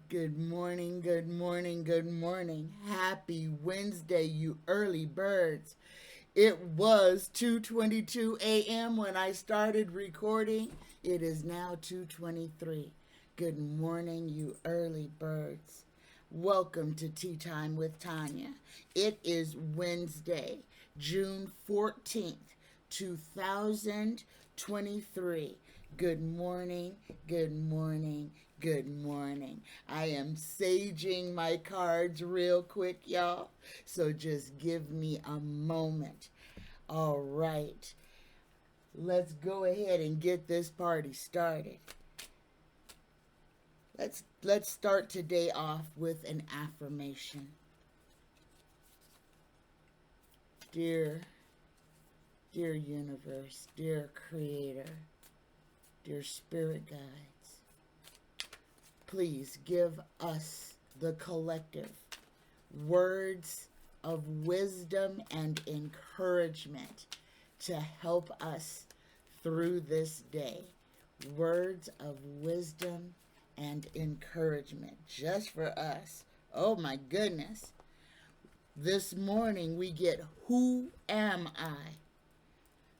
Good morning, good morning, good morning. Happy Wednesday, you early birds. It was 2:22 a.m. when I started recording. It is now 2:23. Good morning, you early birds. Welcome to Tea Time with Tanya. It is Wednesday, June 14th, 2023. Good morning, good morning, good morning. I am saging my cards real quick, y'all. So just give me a moment. All right. Let's go ahead and get this party started. Let's start today off with an affirmation. Dear universe, dear creator, dear spirit guides, please give us, the collective, words of wisdom and encouragement to help us through this day. Words of wisdom and encouragement just for us. Oh my goodness. This morning we get, who am I?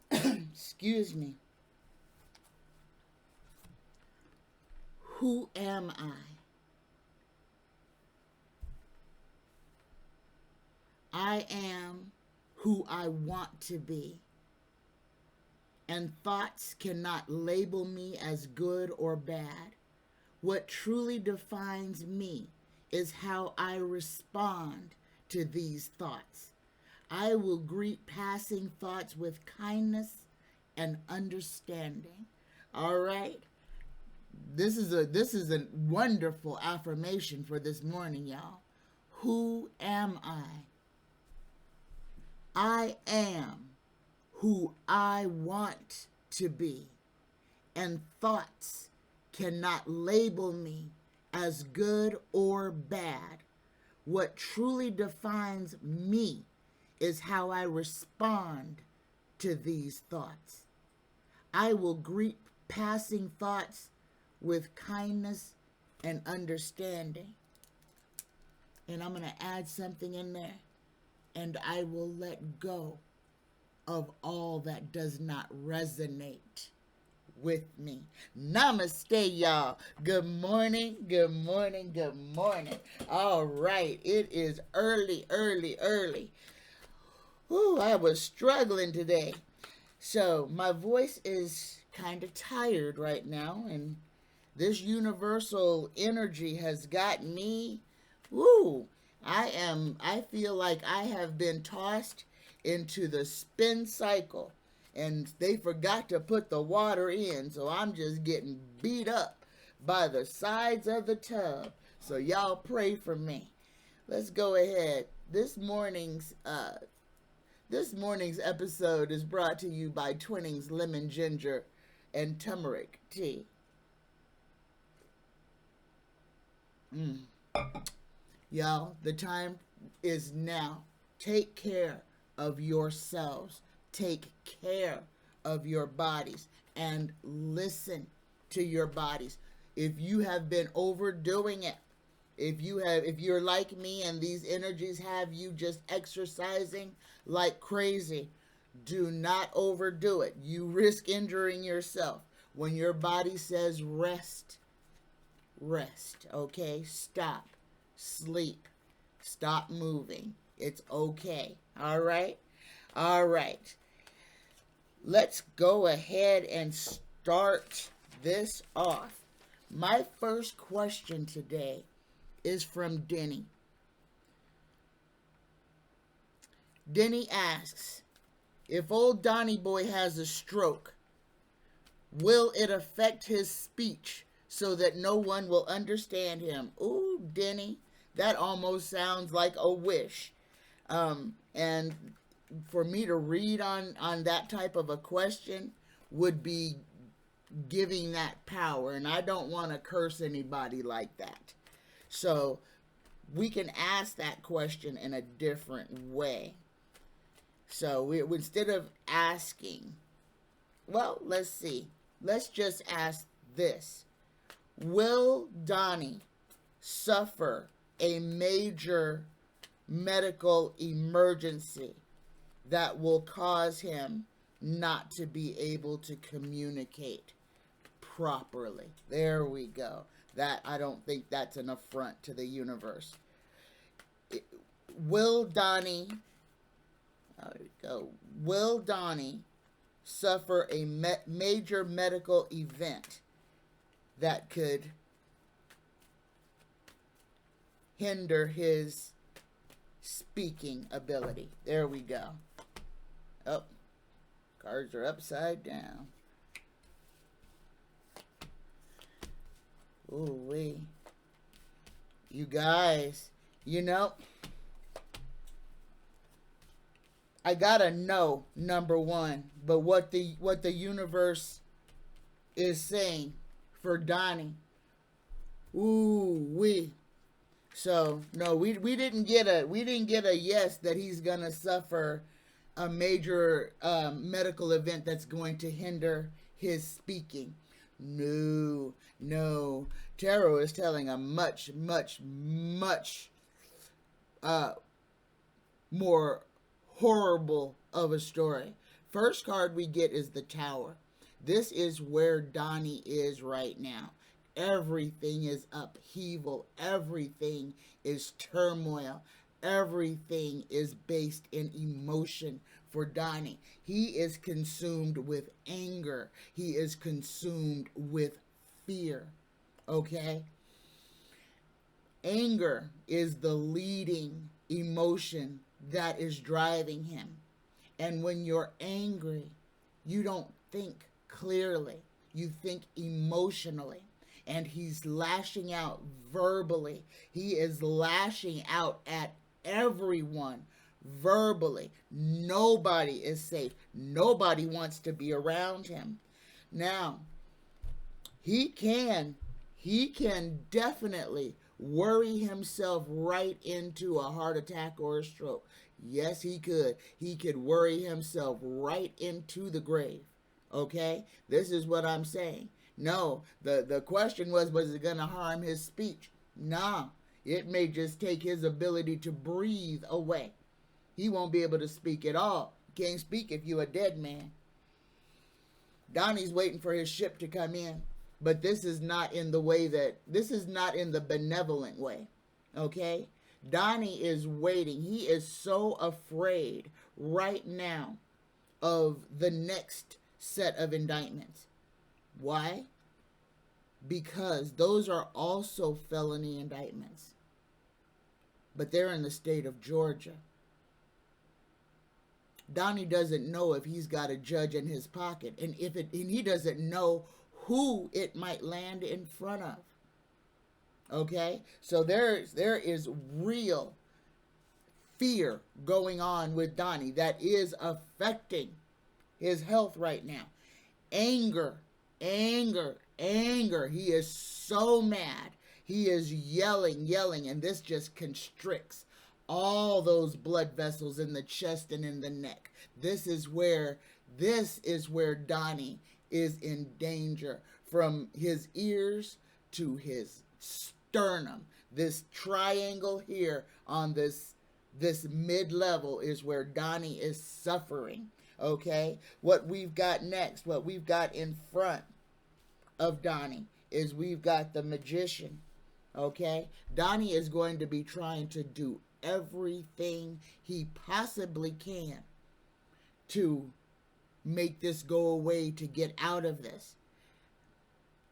Excuse me. Who am I? I am who I want to be. And thoughts cannot label me as good or bad. What truly defines me is how I respond to these thoughts. I will greet passing thoughts with kindness and understanding. All right? This is a wonderful affirmation for this morning, y'all. Who am I? I am who I want to be, and thoughts cannot label me as good or bad. What truly defines me is how I respond to these thoughts. I will greet passing thoughts with kindness and understanding. And I'm going to add something in there. And I will let go of all that does not resonate with me. Namaste, y'all. Good morning, good morning, good morning. All right, it is early. Ooh, I was struggling today. So my voice is kind of tired right now, and this universal energy has got me, woo, I feel like I have been tossed into the spin cycle, and they forgot to put the water in, so I'm just getting beat up by the sides of the tub. So y'all pray for me. Let's go ahead. This morning's episode is brought to you by Twinings Lemon Ginger and Turmeric Tea. Y'all, the time is now. Take care of yourselves. Take care of your bodies and listen to your bodies. If you have been overdoing it, if you're like me and these energies have you just exercising like crazy, do not overdo it. You risk injuring yourself. When your body says rest, okay? Stop. Sleep. Stop moving. It's okay. All right? All right. Let's go ahead and start this off. My first question today is from Denny. Denny asks, if old Donnie boy has a stroke, will it affect his speech so that no one will understand him? Ooh, Denny, that almost sounds like a wish. And for me to read on that type of a question would be giving that power, and I don't want to curse anybody like that. So we can ask that question in a different way. So we instead of asking, well, let's see. Let's just ask this. Will Donnie suffer a major medical emergency that will cause him not to be able to communicate properly. There we go. That, I don't think that's an affront to the universe. Will Donnie suffer a major medical event that could hinder his speaking ability? There we go. Oh, cards are upside down. Ooh-wee. You guys, you know, I gotta know, number one, but what the universe is saying for Donnie. Ooh-wee. So no, we didn't get a yes that he's gonna suffer a major medical event that's going to hinder his speaking. No. Tarot is telling a much more horrible of a story. First card we get is the Tower. This is where Donnie is right now. Everything is upheaval. Everything is turmoil. Everything is based in emotion for Donnie. He is consumed with anger. He is consumed with fear. Okay? Anger is the leading emotion that is driving him. And when you're angry, you don't think clearly. You think emotionally. And he's lashing out verbally. He is lashing out at everyone verbally. Nobody is safe. Nobody wants to be around him. Now, he can definitely worry himself right into a heart attack or a stroke. Yes, he could. He could worry himself right into the grave. Okay? This is what I'm saying. No, the question was it going to harm his speech? Nah, it may just take his ability to breathe away. He won't be able to speak at all. Can't speak if you're a dead man. Donnie's waiting for his ship to come in, but this is not in the benevolent way, okay? Donnie is waiting. He is so afraid right now of the next set of indictments. Why? Because those are also felony indictments. But they're in the state of Georgia. Donnie doesn't know if he's got a judge in his pocket, and he doesn't know who it might land in front of. Okay? So there is real fear going on with Donnie that is affecting his health right now. Anger. He is so mad. He is yelling, and this just constricts all those blood vessels in the chest and in the neck. This is where Donnie is in danger, from his ears to his sternum. This triangle here on this mid-level is where Donnie is suffering. Okay? What we've got next, what we've got in front of Donnie is we've got the Magician. Okay? Donnie is going to be trying to do everything he possibly can to make this go away, to get out of this.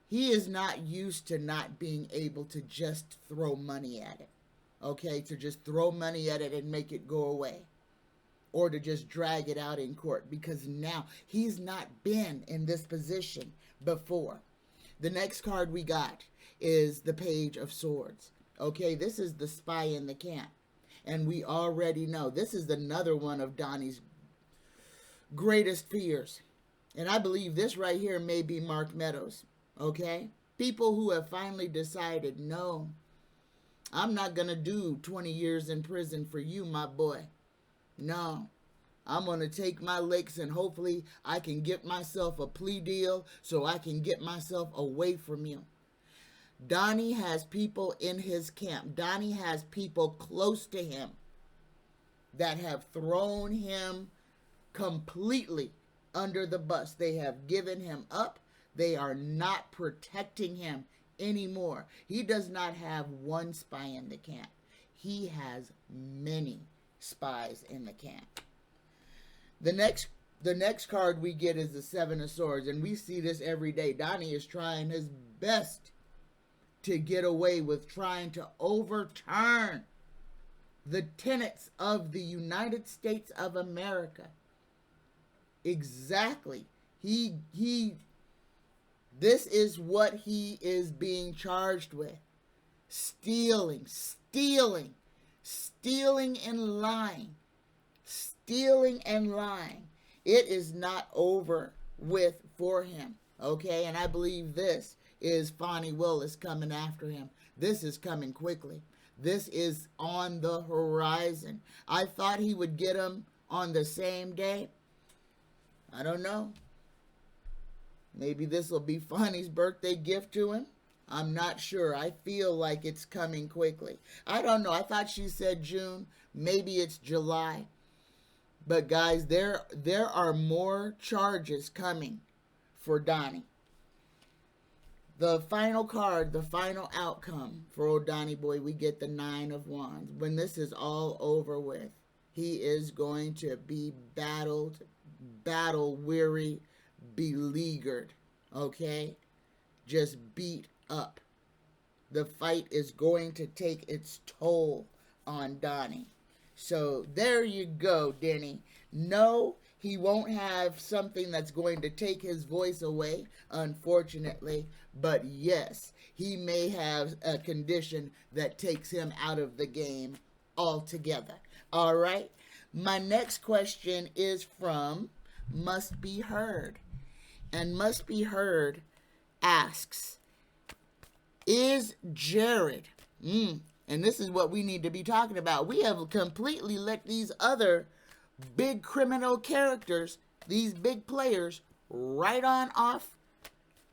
He is not used to not being able to just throw money at it. Okay? To just throw money at it and make it go away. Or to just drag it out in court, because now he's not been in this position before. The next card we got is the Page of Swords. Okay, this is the spy in the camp. And we already know this is another one of Donnie's greatest fears. And I believe this right here may be Mark Meadows. Okay? People who have finally decided, no, I'm not going to do 20 years in prison for you, my boy. No, I'm going to take my licks, and hopefully I can get myself a plea deal so I can get myself away from you. Donnie has people in his camp. Donnie has people close to him that have thrown him completely under the bus. They have given him up. They are not protecting him anymore. He does not have one spy in the camp. He has many spies in the camp. The next card we get is the Seven of Swords, and we see this every day. Donnie is trying his best to get away with trying to overturn the tenets of the United States of America. Exactly. This is what he is being charged with. Stealing and lying. Stealing and lying. It is not over with for him. Okay, and I believe this is Fonnie Willis coming after him. This is coming quickly. This is on the horizon. I thought he would get him on the same day. I don't know. Maybe this will be Fonnie's birthday gift to him. I'm not sure. I feel like it's coming quickly. I don't know. I thought she said June. Maybe it's July. But guys, there are more charges coming for Donnie. The final card, the final outcome for old Donnie boy, we get the Nine of Wands. When this is all over with, he is going to be battle weary, beleaguered, okay? Just beat up. The fight is going to take its toll on Donnie. So there you go, Denny. No, he won't have something that's going to take his voice away, unfortunately. But yes, he may have a condition that takes him out of the game altogether. All right. My next question is from Must Be Heard. And Must Be Heard asks, is Jared, and this is what we need to be talking about. We have completely let these other big criminal characters, these big players, right on off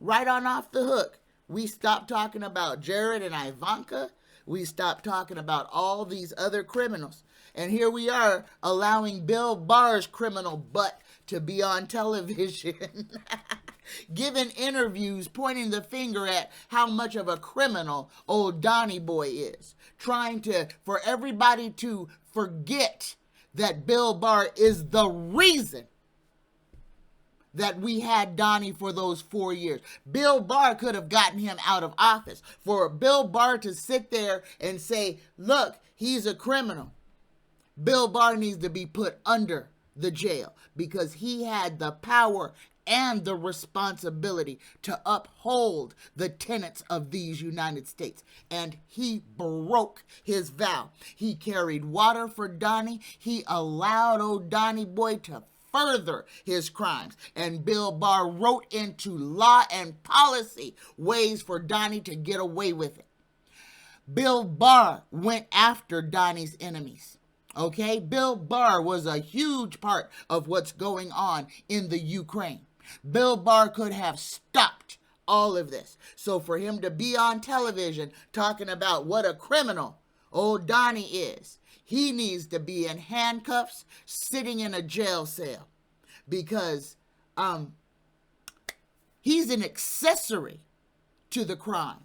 the hook. We stopped talking about Jared and Ivanka. We stopped talking about all these other criminals. And here we are allowing Bill Barr's criminal butt to be on television. Giving interviews, pointing the finger at how much of a criminal old Donnie boy is. Trying for everybody to forget that Bill Barr is the reason that we had Donnie for those 4 years. Bill Barr could have gotten him out of office. For Bill Barr to sit there and say, look, he's a criminal. Bill Barr needs to be put under the jail because he had the power and the responsibility to uphold the tenets of these United States. And he broke his vow. He carried water for Donnie. He allowed old Donnie boy to further his crimes. And Bill Barr wrote into law and policy ways for Donnie to get away with it. Bill Barr went after Donnie's enemies. Okay? Bill Barr was a huge part of what's going on in the Ukraine. Bill Barr could have stopped all of this. So for him to be on television talking about what a criminal old Donnie is, he needs to be in handcuffs, sitting in a jail cell, because he's an accessory to the crime.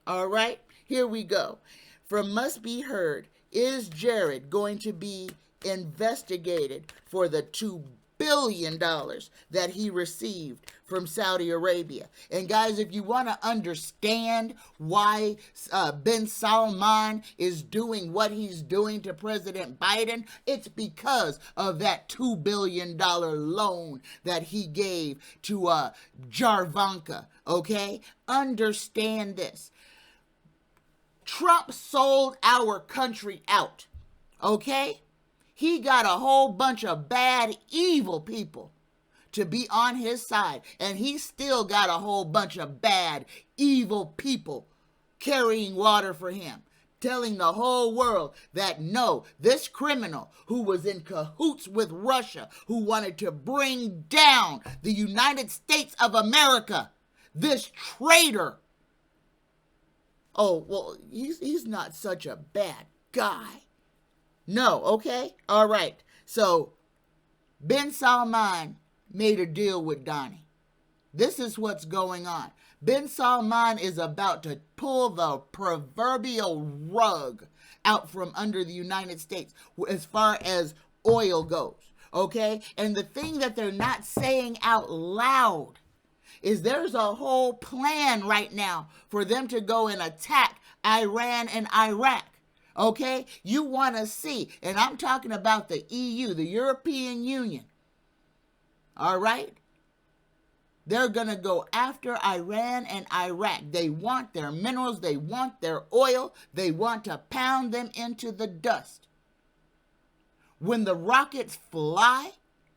All right, here we go. From Must Be Heard, is Jared going to be investigated for the $2 billion that he received from Saudi Arabia? And guys, if you want to understand why bin Salman is doing what he's doing to President Biden, it's because of that $2 billion loan that he gave to Jarvanka, okay? Understand this. Trump sold our country out, okay? He got a whole bunch of bad, evil people to be on his side. And he still got a whole bunch of bad, evil people carrying water for him. Telling the whole world that no, this criminal who was in cahoots with Russia, who wanted to bring down the United States of America, this traitor Oh, well, he's not such a bad guy. No, okay? All right. So, bin Salman made a deal with Donnie. This is what's going on. Bin Salman is about to pull the proverbial rug out from under the United States as far as oil goes, okay? And the thing that they're not saying out loud is there's a whole plan right now for them to go and attack Iran and Iraq. Okay? You want to see, and I'm talking about the EU, the European Union. All right? They're going to go after Iran and Iraq. They want their minerals. They want their oil. They want to pound them into the dust. When the rockets fly,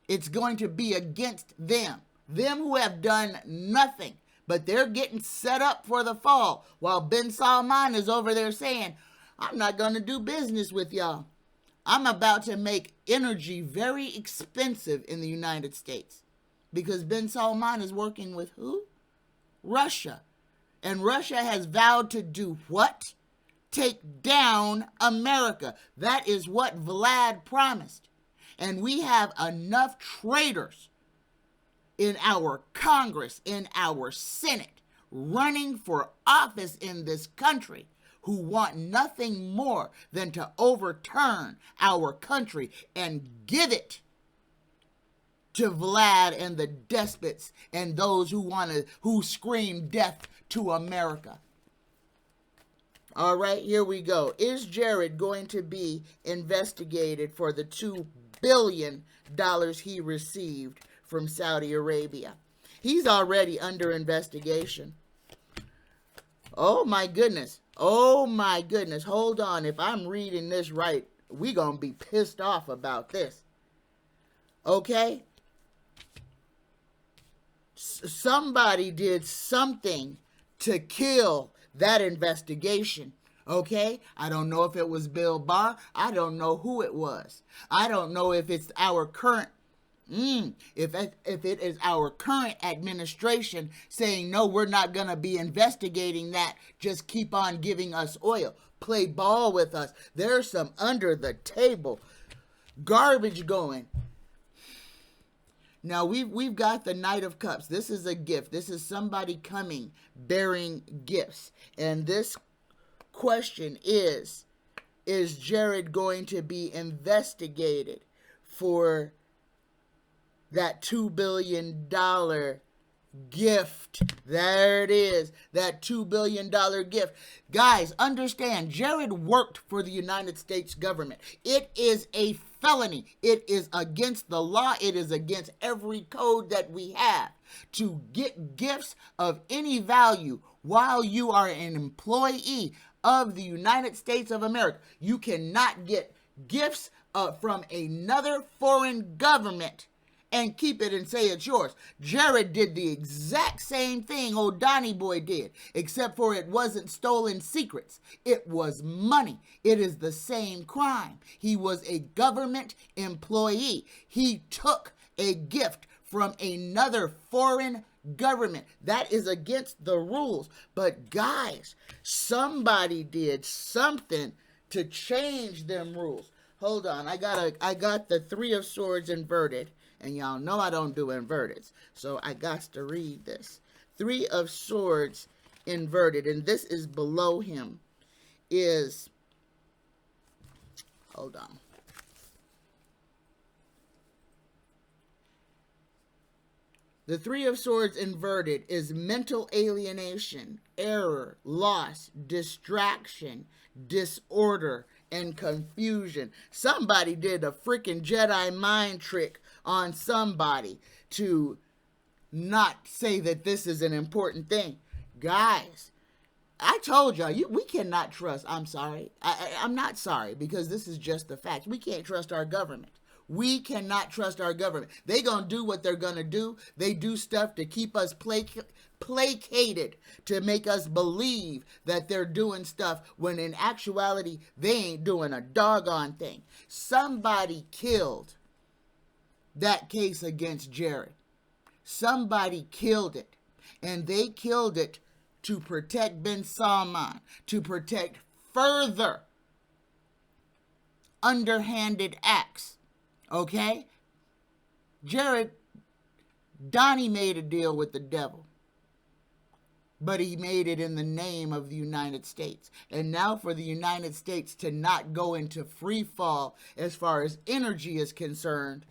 it's going to be against them. Them who have done nothing, but they're getting set up for the fall, while bin Salman is over there saying, I'm not going to do business with y'all. I'm about to make energy very expensive in the United States. Because bin Salman is working with who? Russia. And Russia has vowed to do what? Take down America. That is what Vlad promised. And we have enough traitors in our Congress, in our Senate, running for office in this country who want nothing more than to overturn our country and give it to Vlad and the despots and those who scream death to America. All right, here we go. Is Jared going to be investigated for the $2 billion he received from Saudi Arabia? He's already under investigation. Oh my goodness. Oh my goodness. Hold on. If I'm reading this right, we're going to be pissed off about this. Okay? Somebody did something to kill that investigation. Okay? I don't know if it was Bill Barr. I don't know who it was. I don't know if it's our current if it is our current administration saying, no, we're not going to be investigating that, just keep on giving us oil, play ball with us. There's some under the table garbage going. Now we've got the Knight of Cups. This is a gift. This is somebody coming bearing gifts. And this question is Jared going to be investigated for that $2 billion gift? There it is, that $2 billion gift. Guys, understand, Jared worked for the United States government. It is a felony. It is against the law. It is against every code that we have to get gifts of any value while you are an employee of the United States of America. You cannot get gifts from another foreign government and keep it and say it's yours. Jared did the exact same thing old Donnie Boy did, except for it wasn't stolen secrets. It was money. It is the same crime. He was a government employee. He took a gift from another foreign government. That is against the rules. But guys, somebody did something to change them rules. Hold on. I got the Three of Swords inverted. And y'all know I don't do inverteds. So I got to read this. Three of Swords inverted. And this is below him. Hold on. The Three of Swords inverted is mental alienation, error, loss, distraction, disorder, and confusion. Somebody did a freaking Jedi mind trick on somebody to not say that this is an important thing. Guys, I told y'all, we cannot trust. I'm sorry. I'm not sorry, because this is just the facts. We can't trust our government. We cannot trust our government. They gonna do what they're gonna do. They do stuff to keep us placated, to make us believe that they're doing stuff when in actuality they ain't doing a doggone thing. Somebody killed that case against Jared. Somebody killed it, and they killed it to protect bin Salman, to protect further underhanded acts. Okay? Donnie made a deal with the devil, but he made it in the name of the United States. And now for the United States to not go into free fall as far as energy is concerned,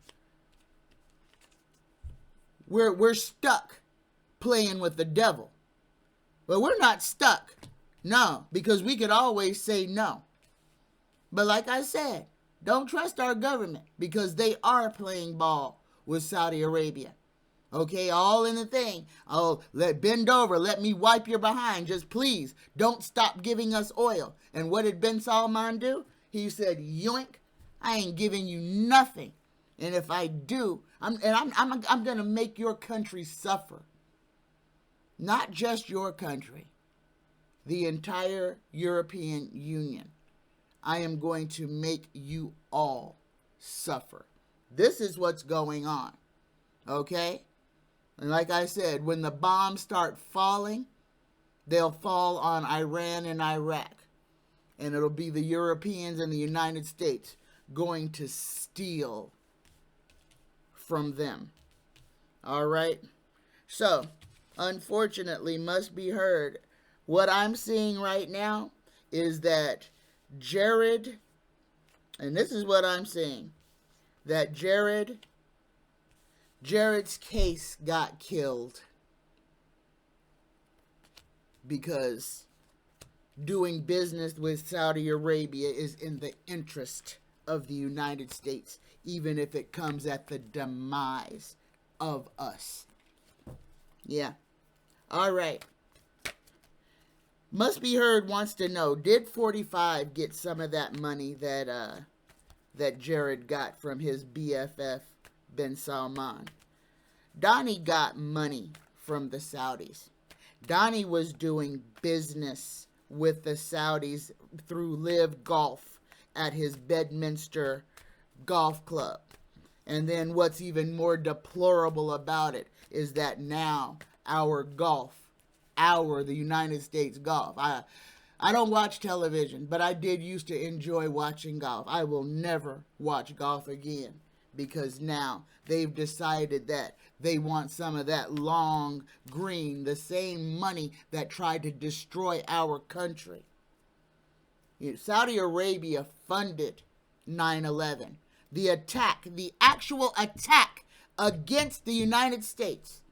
we're stuck playing with the devil. But we're not stuck. No, because we could always say no. But like I said, don't trust our government, because they are playing ball with Saudi Arabia. Okay, all in the thing. Oh, bend over, let me wipe your behind. Just please, don't stop giving us oil. And what did bin Salman do? He said, yoink, I ain't giving you nothing. And if I do, I'm going to make your country suffer. Not just your country, the entire European Union. I am going to make you all suffer. This is what's going on. Okay? And like I said, when the bombs start falling, they'll fall on Iran and Iraq. And it'll be the Europeans and the United States going to steal from them. All right? So, unfortunately, must be heard. What I'm seeing right now is that Jared, and this is what I'm seeing, that Jared's case got killed because doing business with Saudi Arabia is in the interest of the United States, even if it comes at the demise of us. Yeah. All right. Must Be Heard wants to know, did 45 get some of that money that Jared got from his BFF bin Salman? Donnie got money from the Saudis. Donnie was doing business with the Saudis through Live Golf at his Bedminster Golf Club. And then what's even more deplorable about it is that now the United States golf. I don't watch television, but I did used to enjoy watching golf. I will never watch golf again, because now they've decided that they want some of that long green, the same money that tried to destroy our country. Saudi Arabia funded 9/11. The attack, the actual attack against the United States.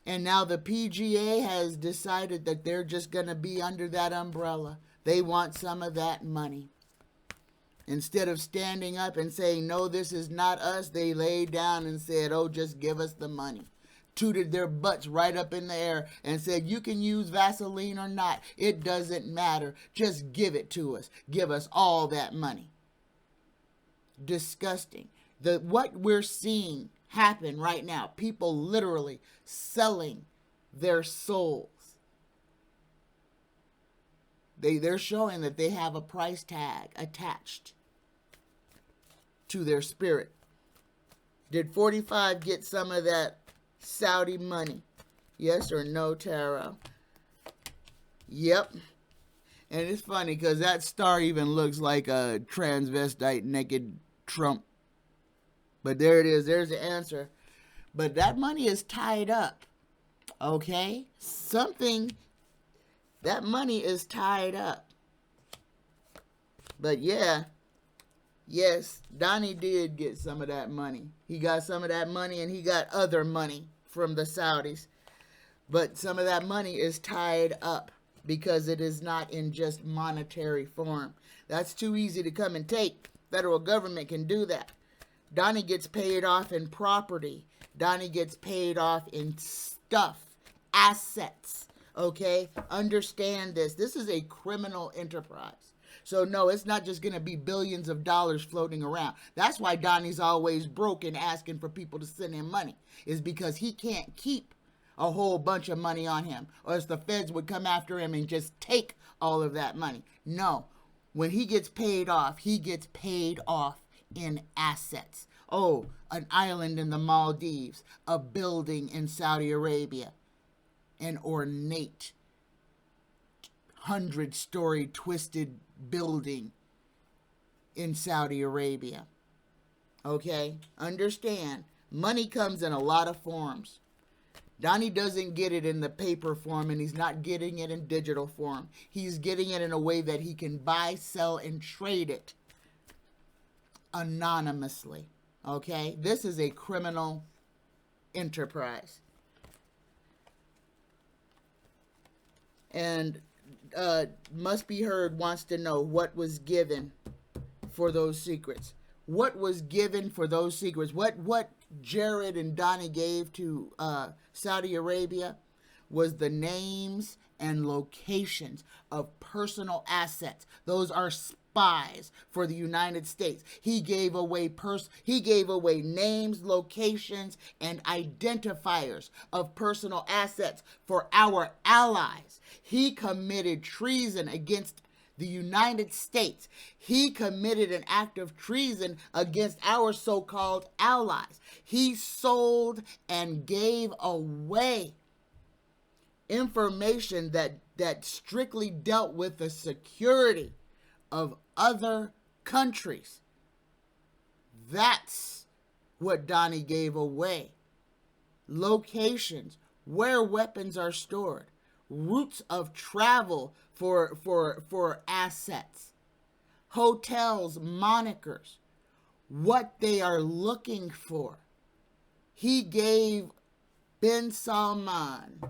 And now the PGA has decided that they're just going to be under that umbrella. They want some of that money. Instead of standing up and saying, no, this is not us, they laid down and said, oh, just give us the money. Tooted their butts right up in the air and said, you can use Vaseline or not. It doesn't matter. Just give it to us. Give us all that money. Disgusting. What we're seeing happen right now, people literally selling their souls. They're showing that they have a price tag attached to their spirit. Did 45 get some of that Saudi money? Yes or no, Tara? Yep. And it's funny because that star even looks like a transvestite naked Trump. But there it is. There's the answer. But that money is tied up. Okay? That money is tied up. But yeah. Yes, Donnie did get some of that money. He got some of that money, and he got other money from the Saudis. But some of that money is tied up because it is not in just monetary form. That's too easy to come and take. Federal government can do that. Donnie gets paid off in property. Donnie gets paid off in stuff, assets. Okay? Understand this. This is a criminal enterprise. So no, it's not just going to be billions of dollars floating around. That's why Donnie's always broke and asking for people to send him money, is because he can't keep a whole bunch of money on him, or else the feds would come after him and just take all of that money. No, when he gets paid off in assets. Oh, an island in the Maldives, a building in Saudi Arabia. an ornate 100-story twisted building in Saudi Arabia. Okay? Understand, money comes in a lot of forms. Donnie doesn't get it in the paper form, and he's not getting it in digital form. He's getting it in a way that he can buy, sell, and trade it anonymously. Okay? This is a criminal enterprise. And Must Be Heard wants to know what was given for those secrets. What was given for those secrets? What Jared and Donnie gave to Saudi Arabia was the names and locations of personal assets. Those are spies for the United States. He gave away names, locations, and identifiers of personal assets for our allies. He committed treason against the United States. He committed an act of treason against our so-called allies. He sold and gave away information that strictly dealt with the security of other countries. That's what Donnie gave away. Locations, where weapons are stored, routes of travel for assets, hotels, monikers, what they are looking for. He gave bin Salman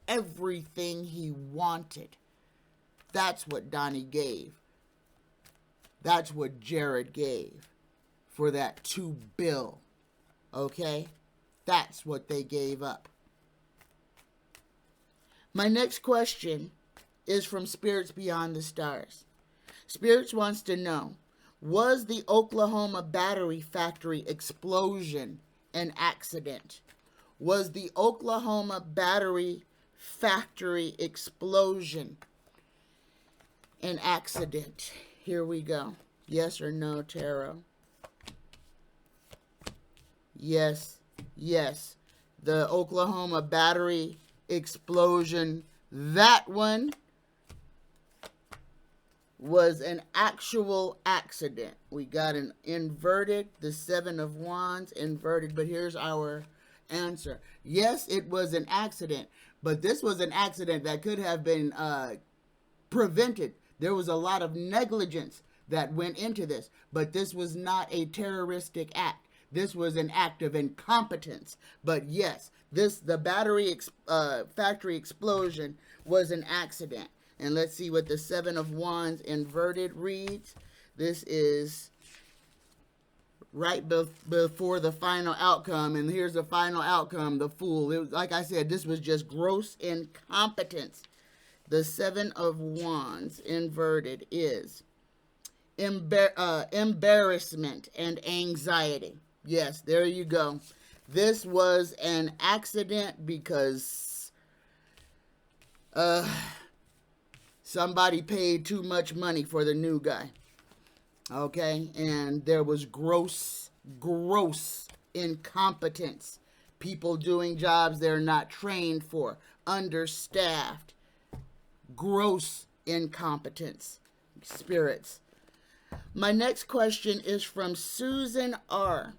everything he wanted. That's what Donnie gave. That's what Jared gave for that $2 billion. Okay? That's what they gave up. My next question is from Spirits Beyond the Stars. Spirits wants to know, was the Oklahoma battery factory explosion an accident? Was the Oklahoma battery factory explosion an accident? Here we go. Yes or no, tarot? Yes, yes. The Oklahoma battery explosion, that one was an actual accident. We got an inverted, the 7 of Wands inverted, but here's our answer. Yes, it was an accident, but this was an accident that could have been prevented. There was a lot of negligence that went into this, but this was not a terroristic act. This was an act of incompetence. But yes, the battery factory explosion was an accident. And let's see what the 7 of Wands inverted reads. This is right before the final outcome. And here's the final outcome, the Fool. It was, like I said, this was just gross incompetence. The 7 of Wands inverted is embarrassment and anxiety. Yes, there you go. This was an accident because somebody paid too much money for the new guy. Okay? And there was gross incompetence. People doing jobs they're not trained for. Understaffed. Gross incompetence. Spirits. My next question is from Susan R.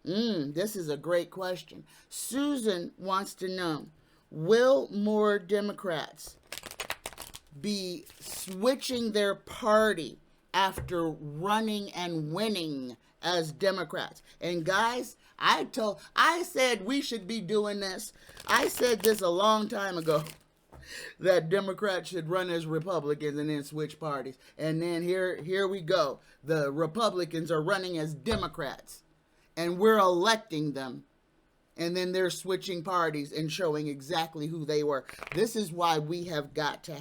This is a great question. Susan wants to know, will more Democrats be switching their party after running and winning as Democrats? And guys, I said we should be doing this. I said this a long time ago, that Democrats should run as Republicans and then switch parties. And then here we go. The Republicans are running as Democrats. And we're electing them. And then they're switching parties and showing exactly who they were. This is why we've got to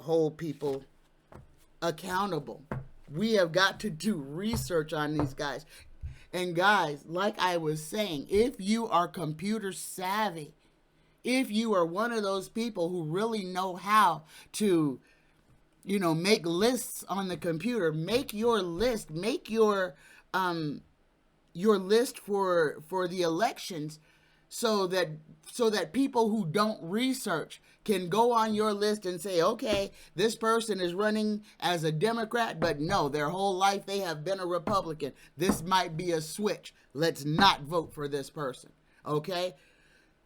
hold people accountable. We have got to do research on these guys. And guys, like I was saying, if you are computer savvy, if you are one of those people who really know how to, make lists on the computer, make your list, make your list for the elections so that people who don't research can go on your list and say, okay, this person is running as a Democrat, but no, their whole life they have been a Republican. This might be a switch. Let's not vote for this person. Okay?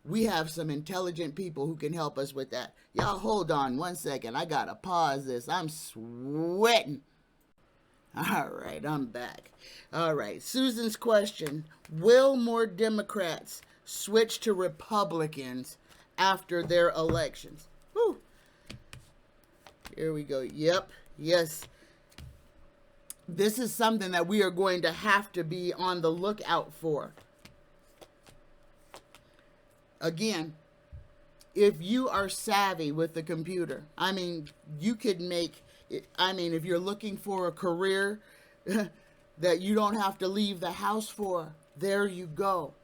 We have some intelligent people who can help us with that. Y'all hold on one second. I gotta pause this. I'm sweating. All right, I'm back. All right, Susan's question: will more Democrats switch to Republicans after their elections? Whew. Here we go. Yep. Yes. This is something that we are going to have to be on the lookout for. Again, if you are savvy with the computer, I mean, you could make, if you're looking for a career that you don't have to leave the house for, there you go.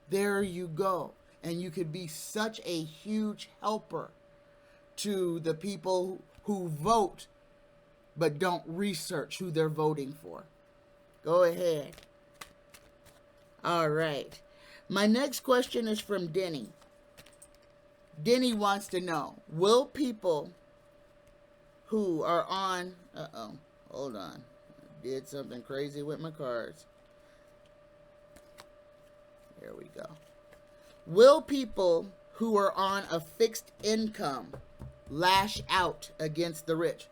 There you go. And you could be such a huge helper to the people who vote but don't research who they're voting for. Go ahead. All right. My next question is from Denny. Denny wants to know, will people who are on... hold on. I did something crazy with my cards. There we go. Will people who are on a fixed income lash out against the rich?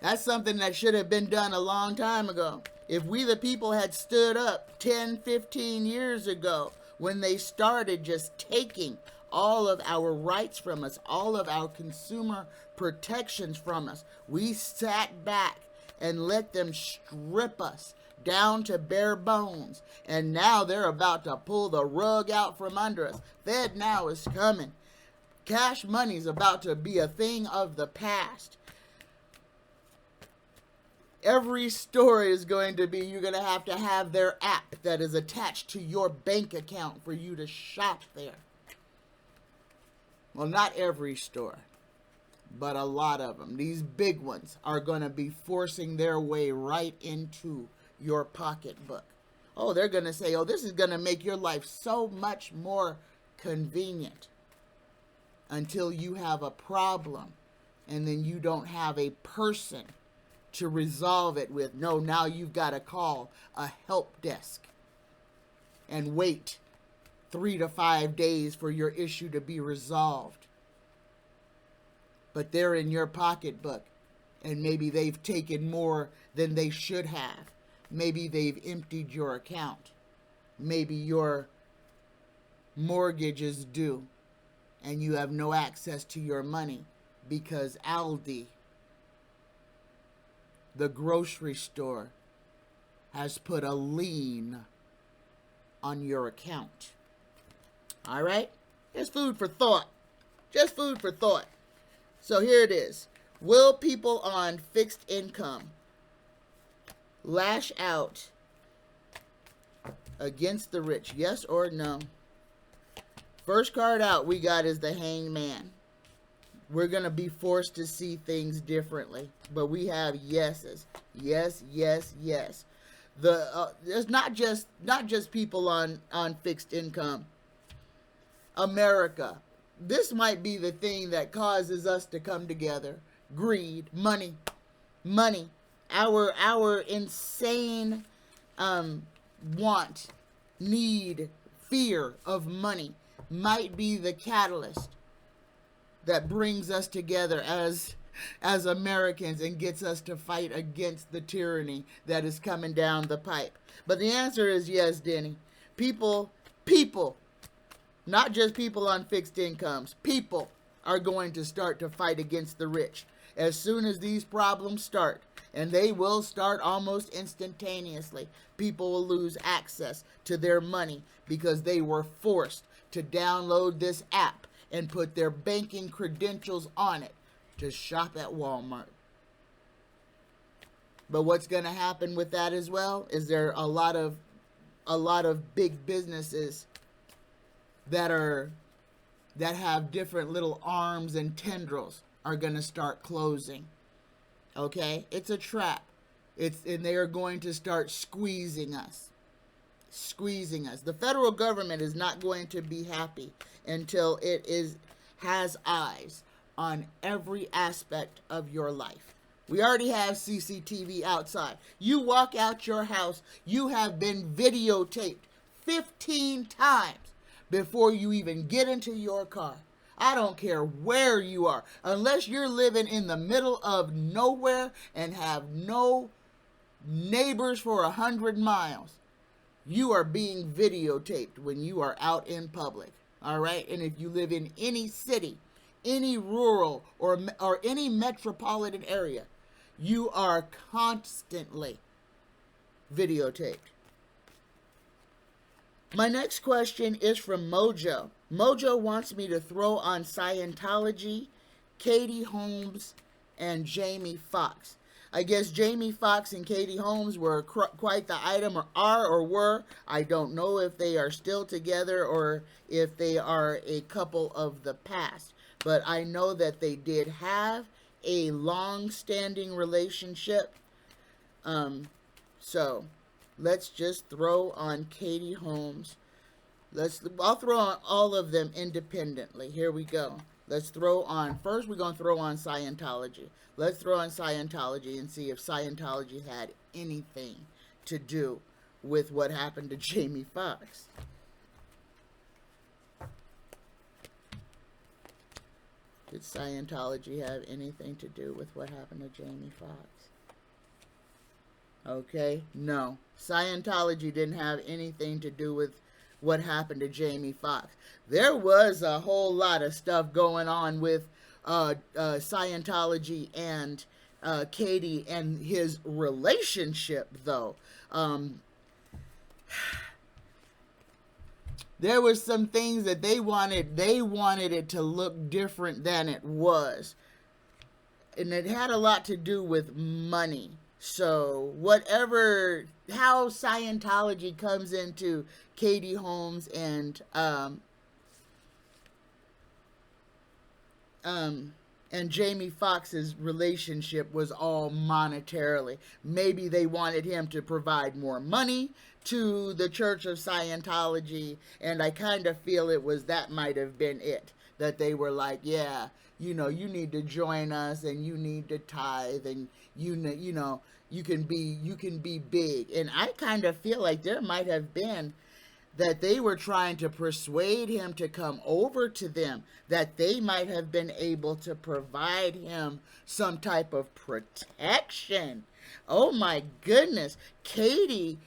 That's something that should have been done a long time ago. If we the people had stood up 10, 15 years ago when they started just taking all of our rights from us, all of our consumer protections from us, we sat back and let them strip us down to bare bones. And now they're about to pull the rug out from under us. Fed now is coming. Cash money is about to be a thing of the past. Every store is going to be, you're going to have their app that is attached to your bank account for you to shop there. Well, not every store, but a lot of them. These big ones are going to be forcing their way right into your pocketbook. Oh, they're going to say, oh, this is going to make your life so much more convenient, until you have a problem and then you don't have a person to resolve it with. No, now you've got to call a help desk and wait 3 to 5 days for your issue to be resolved. But they're in your pocketbook, and maybe they've taken more than they should have. Maybe they've emptied your account. Maybe your mortgage is due and you have no access to your money because Aldi, the grocery store, has put a lien on your account. All right? Just food for thought. Just food for thought. So here it is. Will people on fixed income lash out against the rich? Yes or no? First card out we got is the Hangman. We're going to be forced to see things differently, but we have yeses. Yes, yes, yes. There's not just people on fixed income. America. This might be the thing that causes us to come together. Greed, money. Our insane want, need, fear of money might be the catalyst that brings us together as Americans and gets us to fight against the tyranny that is coming down the pipe. But the answer is yes, Denny. People, not just people on fixed incomes, people are going to start to fight against the rich as soon as these problems start. And they will start almost instantaneously. People will lose access to their money because they were forced to download this app and put their banking credentials on it to shop at Walmart. But what's going to happen with that as well is there are a lot of big businesses that have different little arms and tendrils are going to start closing. Okay? It's a trap. And they are going to start squeezing us. squeezing us. The federal government is not going to be happy until it has eyes on every aspect of your life. We already have CCTV outside. You walk out your house, you have been videotaped 15 times before you even get into your car. I don't care where you are, unless you're living in the middle of nowhere and have no neighbors for 100 miles. You are being videotaped when you are out in public, all right? And if you live in any city, any rural or any metropolitan area, you are constantly videotaped. My next question is from Mojo. Mojo wants me to throw on Scientology, Katie Holmes, and Jamie Foxx. I guess Jamie Foxx and Katie Holmes were quite the item, or are or were. I don't know if they are still together or if they are a couple of the past. But I know that they did have a long-standing relationship. So let's just throw on Katie Holmes. I'll throw on all of them independently. Here we go. Let's throw on, first we're going to throw on Scientology. Let's throw on Scientology and see if Scientology had anything to do with what happened to Jamie Foxx. Did Scientology have anything to do with what happened to Jamie Foxx? Okay, no. Scientology didn't have anything to do with what happened to Jamie Foxx. There was a whole lot of stuff going on with Scientology and Katie and his relationship, though. There were some things that they wanted it to look different than it was. And it had a lot to do with money. So how Scientology comes into Katie Holmes and Jamie Foxx's relationship was all monetarily. Maybe they wanted him to provide more money to the Church of Scientology, and I kind of feel that might have been it. That they were like, yeah, you need to join us, and you need to tithe, and you can be big. And I kind of feel like there might have been that they were trying to persuade him to come over to them, that they might have been able to provide him some type of protection. Oh my goodness. Katie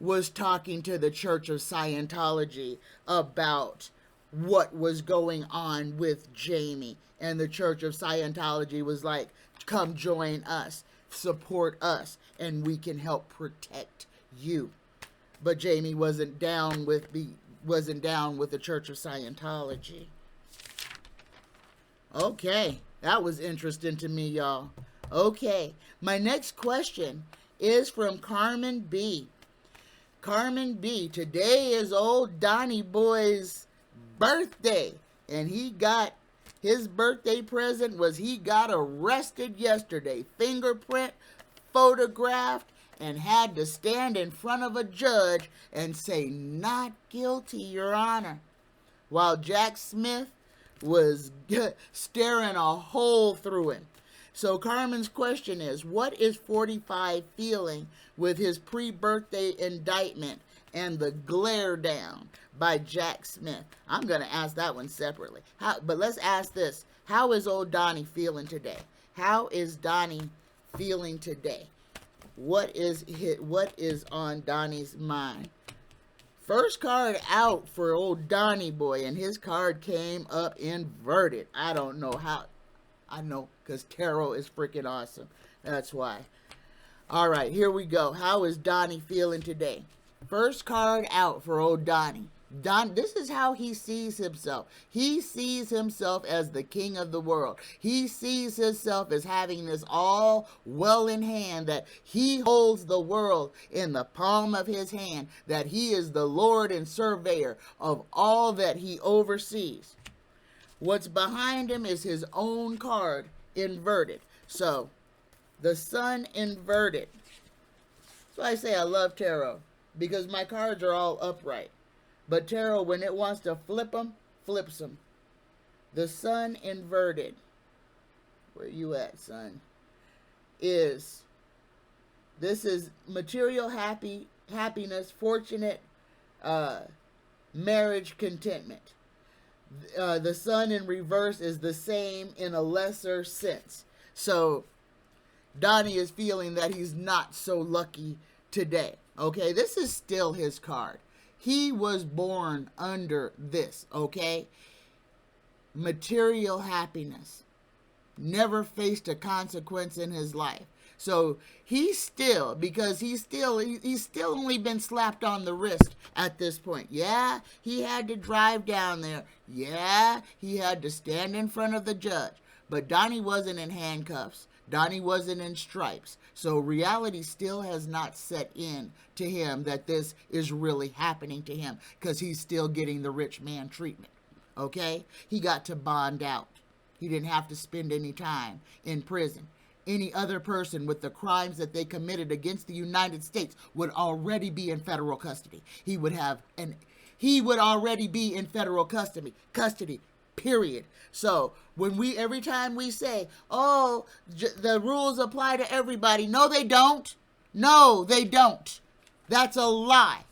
was talking to the Church of Scientology about what was going on with Jamie. And the Church of Scientology was like, come join us, support us, and we can help protect you. But Jamie wasn't down with the Church of Scientology. Okay, that was interesting to me, y'all. Okay, my next question is from Carmen B. Carmen B, today is old Donnie Boy's birthday, and his birthday present was he got arrested yesterday, fingerprint, photographed, and had to stand in front of a judge and say, not guilty, Your Honor, while Jack Smith was staring a hole through him. So Carmen's question is, what is 45 feeling with his pre-birthday indictment and the glare down by Jack Smith? I'm going to ask that one separately. But let's ask this. How is old Donnie feeling today? How is Donnie feeling today? What is on Donnie's mind? First card out for old Donnie boy, and his card came up inverted. I don't know how. I know, because tarot is freaking awesome. That's why. All right, here we go. How is Donnie feeling today? First card out for old Donnie. This is how he sees himself. He sees himself as the king of the world. He sees himself as having this all well in hand, that he holds the world in the palm of his hand, that he is the Lord and surveyor of all that he oversees. What's behind him is his own card inverted. So, the sun inverted. That's why I say I love tarot. because my cards are all upright. But tarot, when it wants to flip them, flips them. The sun inverted, where you at, son, this is material happiness, fortunate, marriage, contentment. The sun in reverse is the same in a lesser sense. So Donnie is feeling that he's not so lucky today. Okay, this is still his card. He was born under this, okay? Material happiness. Never faced a consequence in his life. So he's still, because he's still only been slapped on the wrist at this point. Yeah, he had to drive down there. Yeah, he had to stand in front of the judge. But Donnie wasn't in handcuffs. Donnie wasn't in stripes. So reality still has not set in to him that this is really happening to him, because he's still getting the rich man treatment. Okay? He got to bond out. He didn't have to spend any time in prison. Any other person with the crimes that they committed against the United States would already be in federal custody. He would already be in federal custody, period. So every time we say, oh, the rules apply to everybody. No, they don't. No, they don't. That's a lie.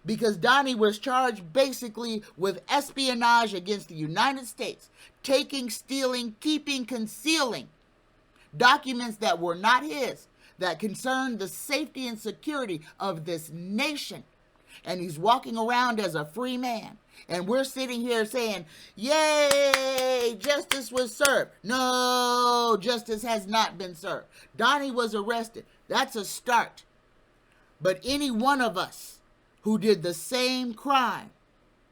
Because Donnie was charged basically with espionage against the United States, taking, stealing, keeping, concealing documents that were not his, that concerned the safety and security of this nation. And he's walking around as a free man. And we're sitting here saying, yay, justice was served. No, justice has not been served. Donnie was arrested. That's a start. But any one of us who did the same crime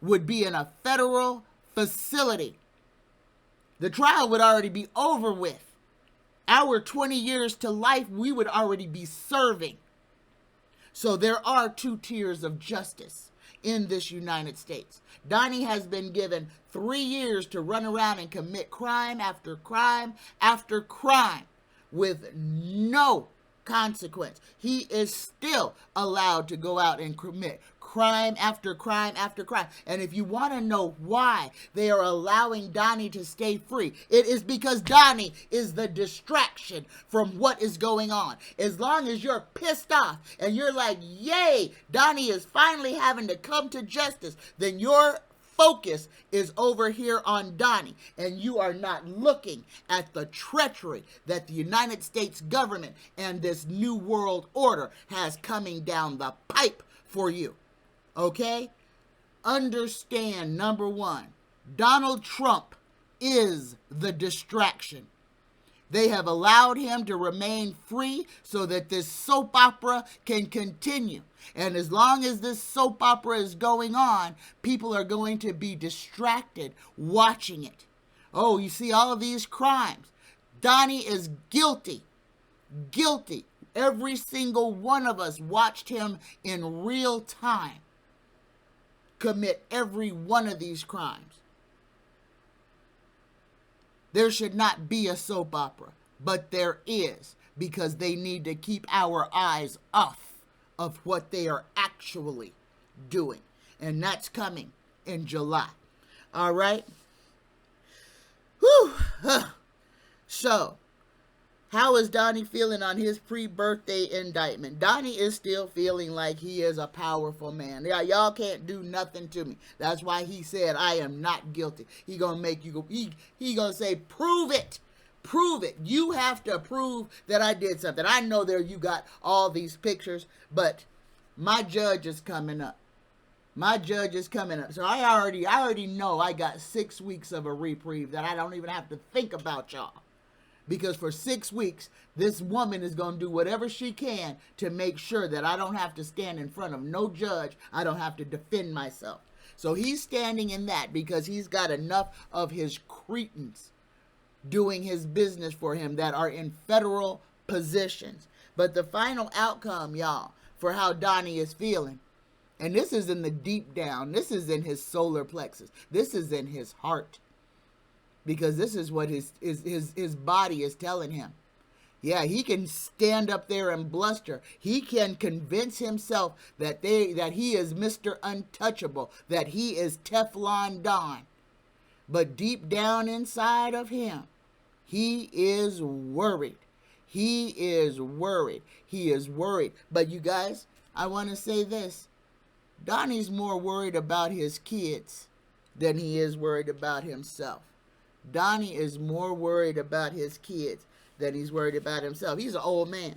would be in a federal facility. The trial would already be over with. Our 20 years to life, we would already be serving. So there are two tiers of justice in this United States. Donnie has been given 3 years to run around and commit crime after crime after crime with no consequence. He is still allowed to go out and commit crime after crime after crime. And if you want to know why they are allowing Donnie to stay free, it is because Donnie is the distraction from what is going on. As long as you're pissed off and you're like, yay, Donnie is finally having to come to justice, then your focus is over here on Donnie, and you are not looking at the treachery that the United States government and this new world order has coming down the pipe for you. Okay? Understand, number one, Donald Trump is the distraction. They have allowed him to remain free so that this soap opera can continue. And as long as this soap opera is going on, people are going to be distracted watching it. Oh, you see all of these crimes. Donnie is guilty. Guilty. Every single one of us watched him in real time commit every one of these crimes. There should not be a soap opera, but there is, because they need to keep our eyes off of what they are actually doing. And that's coming in July. All right? Whew. So, how is Donnie feeling on his pre-birthday indictment? Donnie is still feeling like he is a powerful man. Yeah, y'all can't do nothing to me. That's why he said, I am not guilty. He gonna make you go, he gonna say, prove it. Prove it. You have to prove that I did something. I know there you got all these pictures, but my judge is coming up. My judge is coming up. So I already know I got 6 weeks of a reprieve that I don't even have to think about y'all. Because for 6 weeks, this woman is going to do whatever she can to make sure that I don't have to stand in front of no judge. I don't have to defend myself. So he's standing in that because he's got enough of his cretins doing his business for him that are in federal positions. But the final outcome, y'all, for how Donnie is feeling, and this is in the deep down, this is in his solar plexus, this is in his heart. Because this is what his body is telling him. Yeah, he can stand up there and bluster. He can convince himself that he is Mr. Untouchable, that he is Teflon Don. But deep down inside of him, he is worried. He is worried. He is worried. But you guys, I want to say this. Donnie's more worried about his kids than he is worried about himself. Donnie is more worried about his kids than he's worried about himself. He's an old man.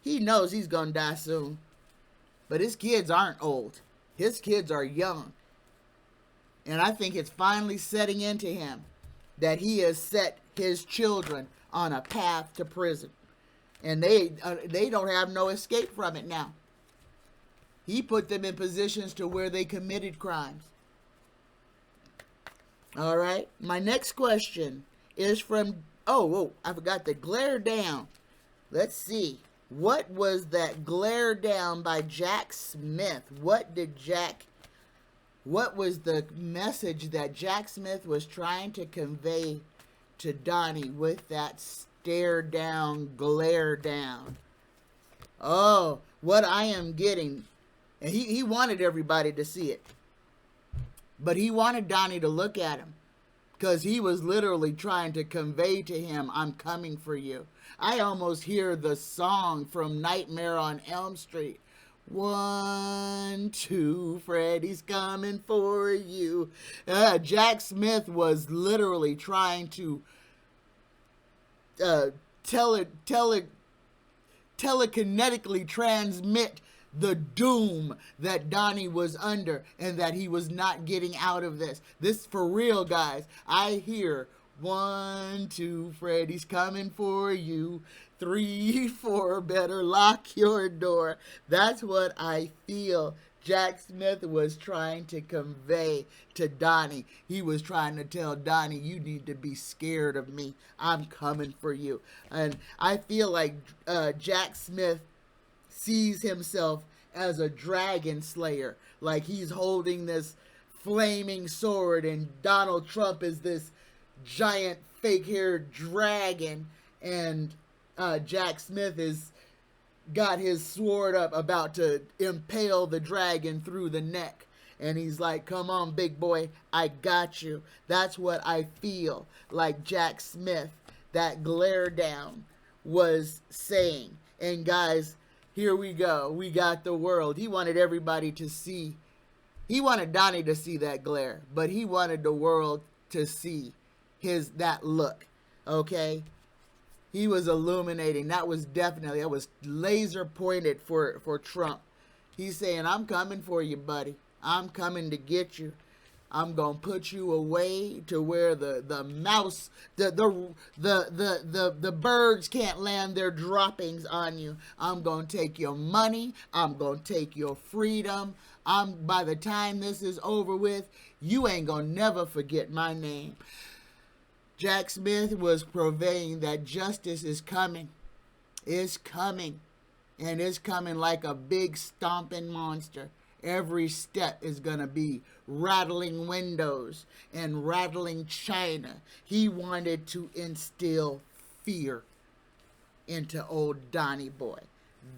He knows he's going to die soon. But his kids aren't old. His kids are young. And I think it's finally setting into him that he has set his children on a path to prison. And they don't have no escape from it now. He put them in positions to where they committed crimes. All right. My next question is from, I forgot the glare down. Let's see. What was that glare down by Jack Smith? What was the message that Jack Smith was trying to convey to Donnie with that stare down, glare down? Oh, what I am getting. And he wanted everybody to see it. But he wanted Donnie to look at him. Because he was literally trying to convey to him, I'm coming for you. I almost hear the song from Nightmare on Elm Street. 1, 2, Freddy's coming for you. Jack Smith was literally trying to telekinetically transmit the doom that Donnie was under and that he was not getting out of this. This for real, guys. I hear 1, 2, Freddy's coming for you. 3, 4, better lock your door. That's what I feel Jack Smith was trying to convey to Donnie. He was trying to tell Donnie, you need to be scared of me. I'm coming for you. And I feel like Jack Smith sees himself as a dragon slayer, like he's holding this flaming sword and Donald Trump is this giant fake-haired dragon, and Jack Smith is got his sword up about to impale the dragon through the neck, and he's like, come on, big boy, I got you. That's what I feel like Jack Smith, that glare down, was saying. And guys, here we go. We got the world. He wanted everybody to see. He wanted Donnie to see that glare, but he wanted the world to see that look. Okay? He was illuminating. That was laser pointed for Trump. He's saying, I'm coming for you, buddy. I'm coming to get you. I'm going to put you away to where the mouse, the birds can't land their droppings on you. I'm going to take your money. I'm going to take your freedom. By the time this is over with, you ain't going to never forget my name. Jack Smith was purveying that justice is coming. It's coming. And it's coming like a big stomping monster. Every step is going to be rattling windows and rattling china. He wanted to instill fear into old Donnie boy.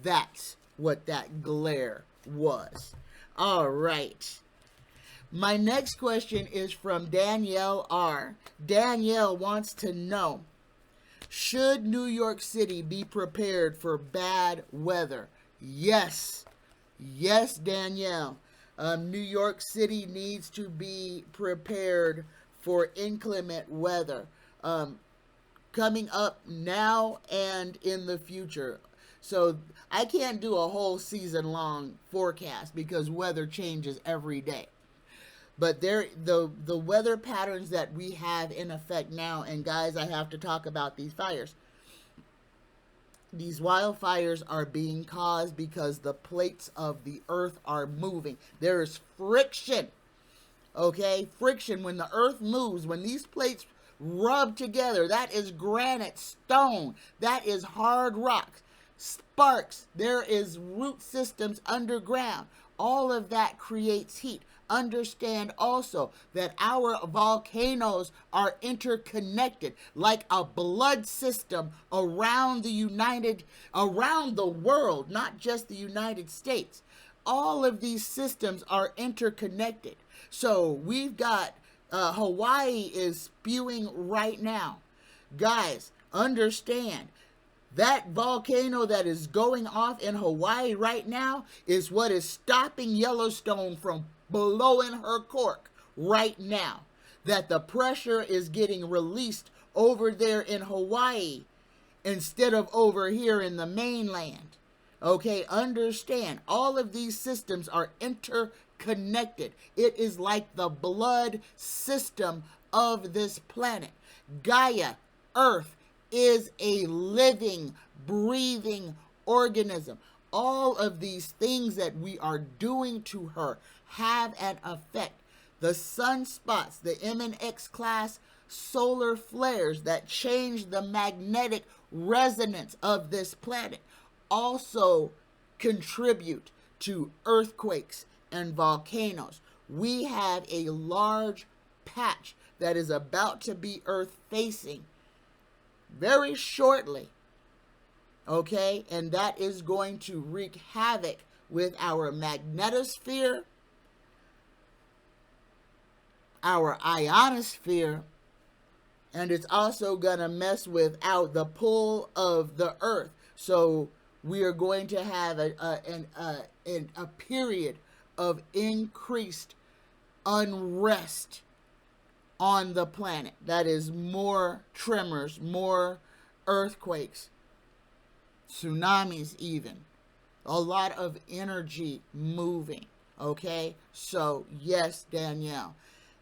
That's what that glare was. All right. My next question is from Danielle R. Danielle wants to know, should New York City be prepared for bad weather? Yes. Yes, Danielle. New York City needs to be prepared for inclement weather coming up now and in the future. So I can't do a whole season-long forecast because weather changes every day. But the weather patterns that we have in effect now, and guys, I have to talk about these fires. These wildfires are being caused because the plates of the earth are moving. There is friction, okay? Friction. When the earth moves, when these plates rub together, that is granite, stone, that is hard rock, sparks, there is root systems underground. All of that creates heat. understand also that our volcanoes are interconnected like a blood system around the world, not just the United States. All of these systems are interconnected. So we've got Hawaii is spewing right now. Guys, understand that volcano that is going off in Hawaii right now is what is stopping Yellowstone from blowing her cork right now. That the pressure is getting released over there in Hawaii instead of over here in the mainland. Okay, understand, all of these systems are interconnected. It is like the blood system of this planet. Gaia, Earth, is a living, breathing organism. All of these things that we are doing to her have an effect. The sunspots, the MNX class solar flares that change the magnetic resonance of this planet also contribute to earthquakes and volcanoes. We have a large patch that is about to be Earth facing very shortly, okay? And that is going to wreak havoc with our magnetosphere, our ionosphere, and it's also going to mess with the pull of the Earth. So we are going to have a period of increased unrest on the planet. That is more tremors, more earthquakes, tsunamis even. A lot of energy moving, okay? So, yes, Danielle,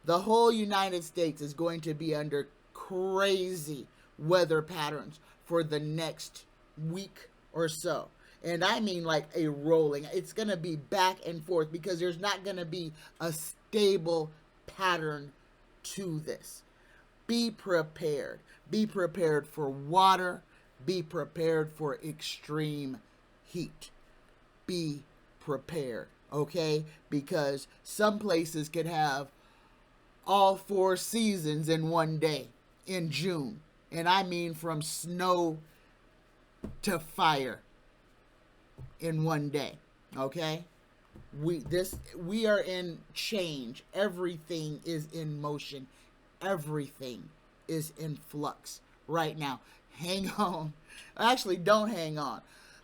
the whole United States is going to be under crazy weather patterns for the next week or so. And I mean like a rolling. It's going to be back and forth because there's not going to be a stable pattern to this. Be prepared. Be prepared for water. Be prepared for extreme heat. Be prepared, okay? Because some places could have all 4 seasons in one day in June. And I mean from snow to fire in one day, okay? We are in change. Everything is in motion. Everything is in flux right now. Hang on. Actually, don't hang on.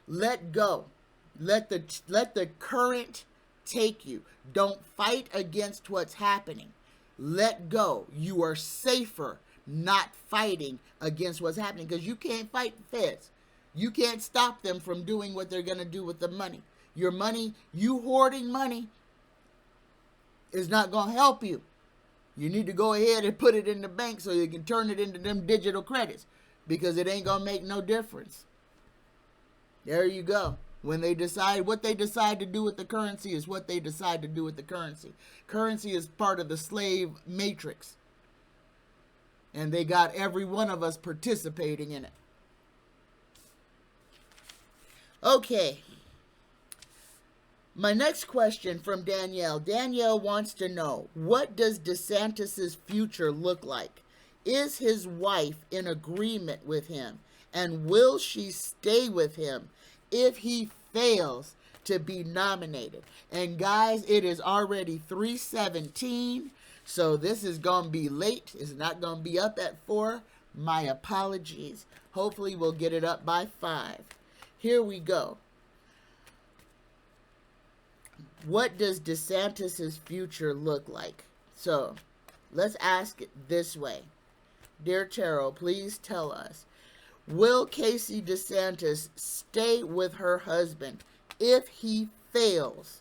Let go. Let the current take you. Don't fight against what's happening. Let go. You are safer not fighting against what's happening because you can't fight the feds. You can't stop them from doing what they're going to do with the money. Your money, you hoarding money, is not going to help you. You need to go ahead and put it in the bank so you can turn it into them digital credits because it ain't going to make no difference. There you go. When they decide, what they decide to do with the currency is what they decide to do with the currency. Currency is part of the slave matrix. And they got every one of us participating in it. Okay. My next question from Danielle. Danielle wants to know, what does Desantis' future look like? Is his wife in agreement with him? And will she stay with him if he fails to be nominated? And guys, it is already 3:17, so this is going to be late. It's not going to be up at 4. My apologies. Hopefully we'll get it up by 5. Here we go. What does Desantis' future look like? So, let's ask it this way. Dear Tarot, please tell us, will Casey Desantis stay with her husband if he fails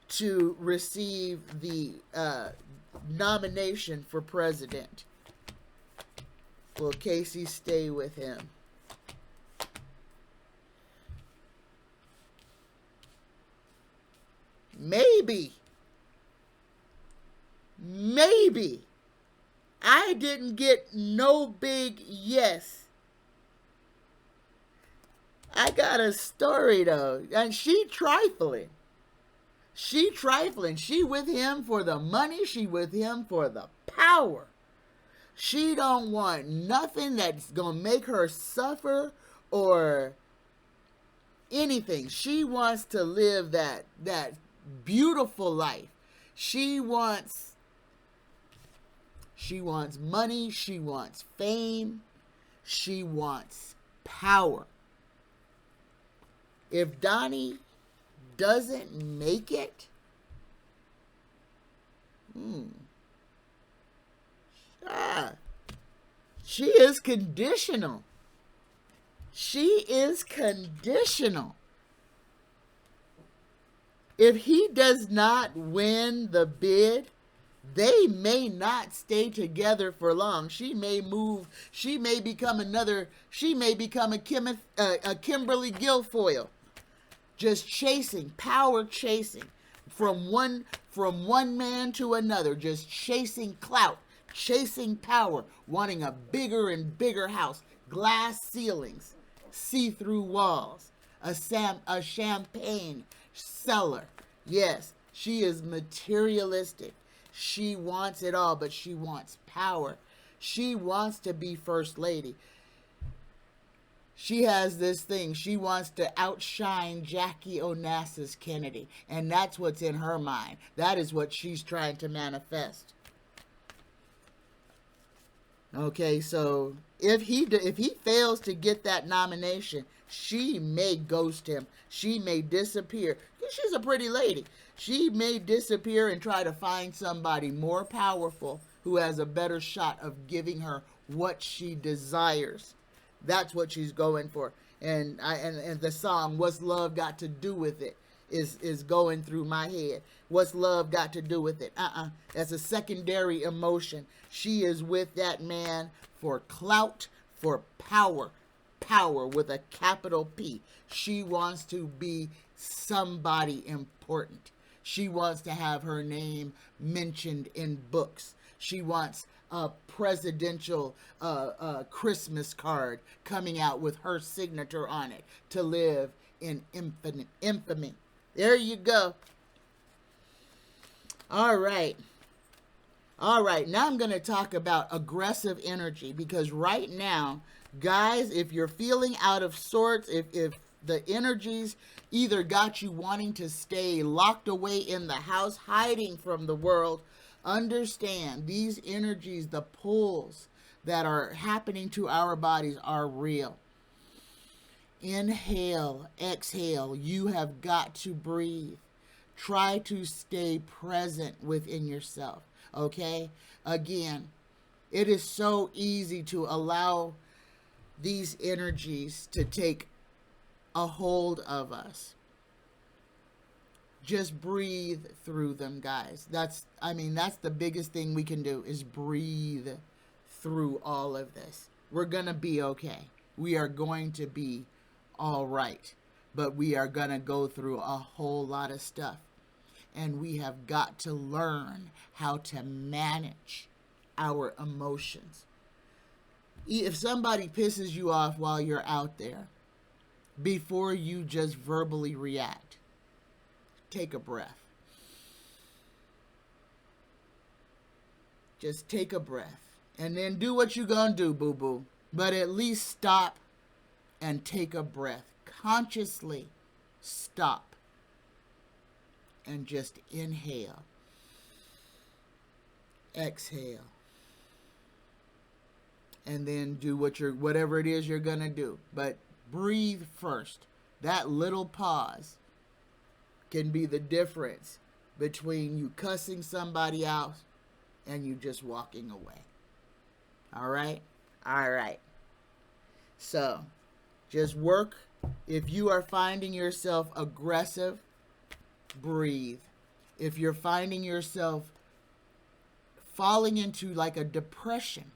to receive the nomination for president? Will Casey stay with him? Maybe. Maybe. I didn't get no big yes. I got a story though, and she trifling. She trifling. She with him for the money. She with him for the power. She don't want nothing that's going to make her suffer or anything. She wants to live that beautiful life. She wants money. She wants fame. She wants power. If Donnie doesn't make it, she is conditional. She is conditional. If he does not win the bid, they may not stay together for long. She may move. She may become a Kimberly Guilfoyle, just chasing, power chasing from one man to another, just chasing clout, chasing power, wanting a bigger and bigger house, glass ceilings, see-through walls, a champagne cellar. Yes, she is materialistic. She wants it all, but she wants power. She wants to be first lady. She has this thing. She wants to outshine Jackie Onassis Kennedy, and that's what's in her mind. That is what she's trying to manifest. Okay, so if he fails to get that nomination, she may ghost him. She may disappear. She's a pretty lady. She may disappear and try to find somebody more powerful who has a better shot of giving her what she desires. That's what she's going for. And the song, What's Love Got to Do With It, is going through my head. What's love got to do with it? That's a secondary emotion. She is with that man for clout, for power. Power with a capital P. She wants to be somebody important. She wants to have her name mentioned in books. She wants a presidential Christmas card coming out with her signature on it to live in infamy. There you go. All right. Now I'm going to talk about aggressive energy, because right now, guys, if you're feeling out of sorts, if the energies either got you wanting to stay locked away in the house, hiding from the world, understand these energies, the pulls that are happening to our bodies are real. Inhale, exhale. You have got to breathe. Try to stay present within yourself, okay? Again, it is so easy to allow these energies to take a hold of us. Just breathe through them, guys. That's the biggest thing we can do, is breathe through all of this. We're going to be okay. We are going to be all right. But we are going to go through a whole lot of stuff. And we have got to learn how to manage our emotions. If somebody pisses you off while you're out there, before you just verbally react, take a breath. Just take a breath. And then do what you're going to do, boo-boo. But at least stop and take a breath. Consciously stop. And just inhale. Exhale. And then do whatever it is you're going to do. But breathe first. That little pause can be the difference between you cussing somebody out and you just walking away. All right? All right. So, just work. If you are finding yourself aggressive, breathe. If you're finding yourself falling into like a depression,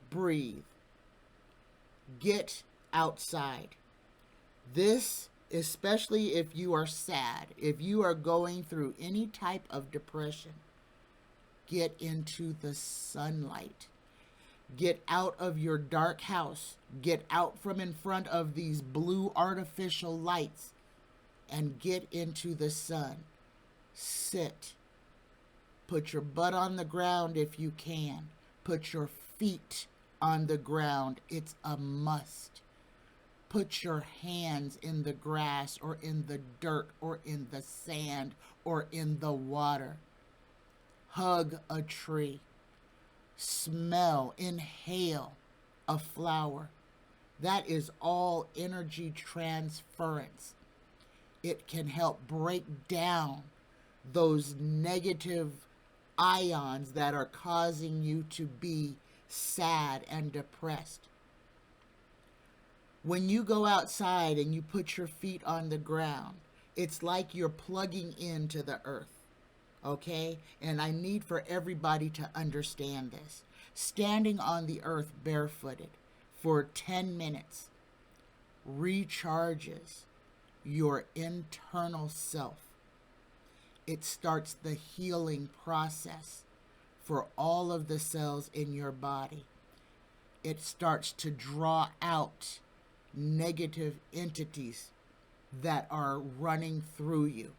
breathe. Get outside. This, especially if you are sad, if you are going through any type of depression, get into the sunlight. Get out of your dark house. Get out from in front of these blue artificial lights and get into the sun. Sit. Put your butt on the ground if you can. Put your feet on the ground. It's a must. Put your hands in the grass or in the dirt or in the sand or in the water. Hug a tree. Smell, inhale a flower. That is all energy transference. It can help break down those negative ions that are causing you to be sad and depressed. When you go outside and you put your feet on the ground, it's like you're plugging into the earth, okay? And I need for everybody to understand this. Standing on the earth barefooted for 10 minutes recharges your internal self. It starts the healing process for all of the cells in your body. It starts to draw out negative entities that are running through you.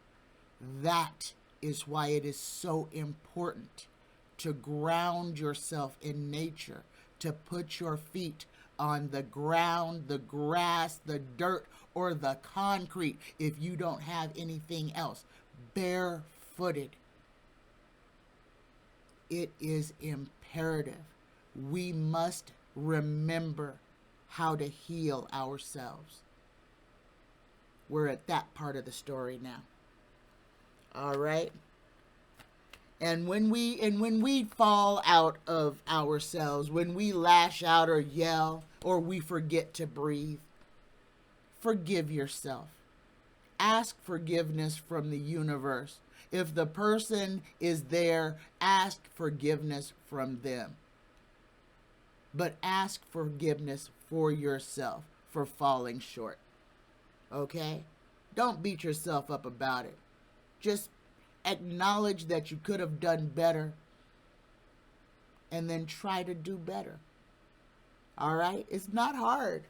That is why it is so important to ground yourself in nature, to put your feet on the ground, the grass, the dirt, or the concrete if you don't have anything else. Barefooted. It is imperative. We must remember how to heal ourselves. We're at that part of the story now. All right? And when we fall out of ourselves, when we lash out or yell or we forget to breathe, forgive yourself. Ask forgiveness from the universe. If the person is there, ask forgiveness from them. But ask forgiveness for yourself for falling short. Okay? Don't beat yourself up about it. Just acknowledge that you could have done better and then try to do better. All right? It's not hard.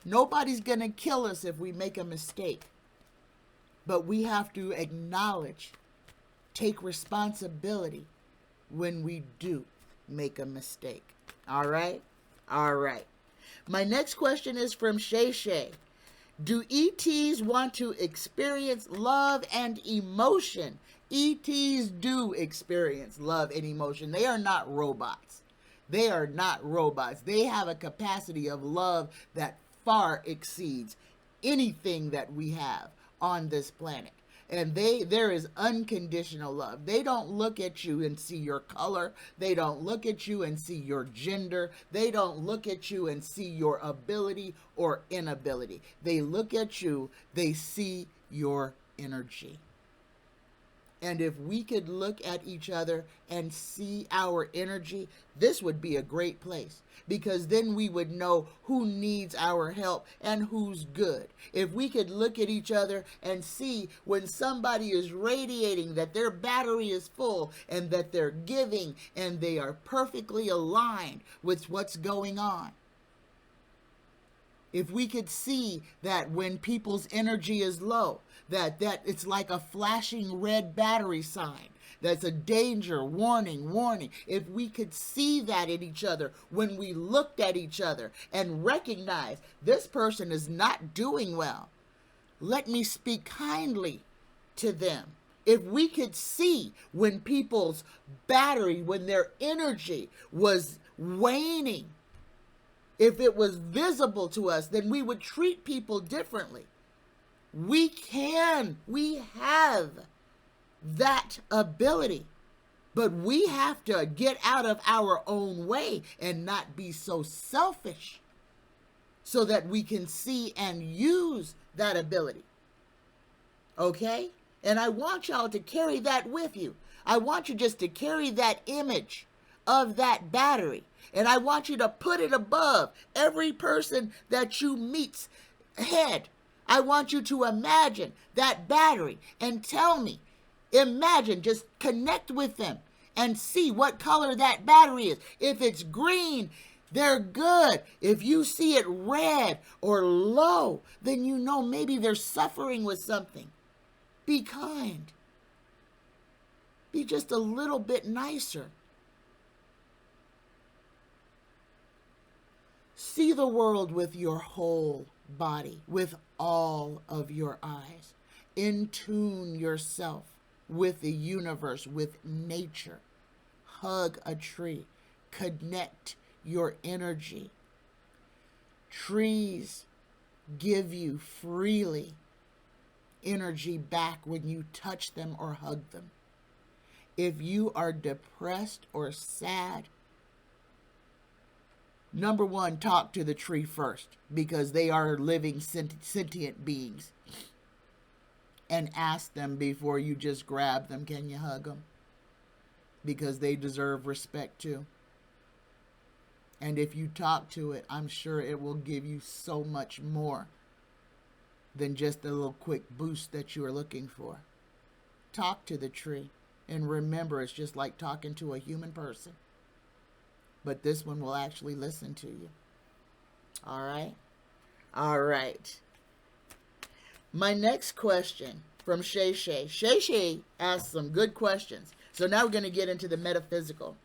Nobody's going to kill us if we make a mistake. But we have to acknowledge, take responsibility when we do make a mistake. All right? All right. My next question is from Sachet. Do ETs want to experience love and emotion? ETs do experience love and emotion. They are not robots. They are not robots. They have a capacity of love that far exceeds anything that we have on this planet. And there is unconditional love. They don't look at you and see your color. They don't look at you and see your gender. They don't look at you and see your ability or inability. They look at you, they see your energy. And if we could look at each other and see our energy, this would be a great place. Because then we would know who needs our help and who's good. If we could look at each other and see when somebody is radiating that their battery is full and that they're giving and they are perfectly aligned with what's going on. If we could see that when people's energy is low, that it's like a flashing red battery sign. That's a danger, warning, warning. If we could see that in each other when we looked at each other and recognize this person is not doing well, let me speak kindly to them. If we could see when people's battery, when their energy was waning, if it was visible to us, then we would treat people differently. We have that ability, but we have to get out of our own way and not be so selfish so that we can see and use that ability. Okay? And I want y'all to carry that with you. I want you just to carry that image of that battery. And I want you to put it above every person that you meet's head. I want you to imagine that battery and tell me, imagine, just connect with them and see what color that battery is. If it's green, they're good. If you see it red or low, then you know maybe they're suffering with something. Be kind. Be just a little bit nicer. See the world with your whole body, with all of your eyes. In tune yourself with the universe, with nature. Hug a tree. Connect your energy. Trees give you freely energy back when you touch them or hug them. If you are depressed or sad, number one, talk to the tree first, because they are living sentient beings. And ask them before you just grab them, can you hug them? Because they deserve respect too. And if you talk to it, I'm sure it will give you so much more than just the little quick boost that you are looking for. Talk to the tree. And remember, it's just like talking to a human person. But this one will actually listen to you. All right? All right. My next question from Sachet. Sachet asked some good questions. So now we're going to get into the metaphysical.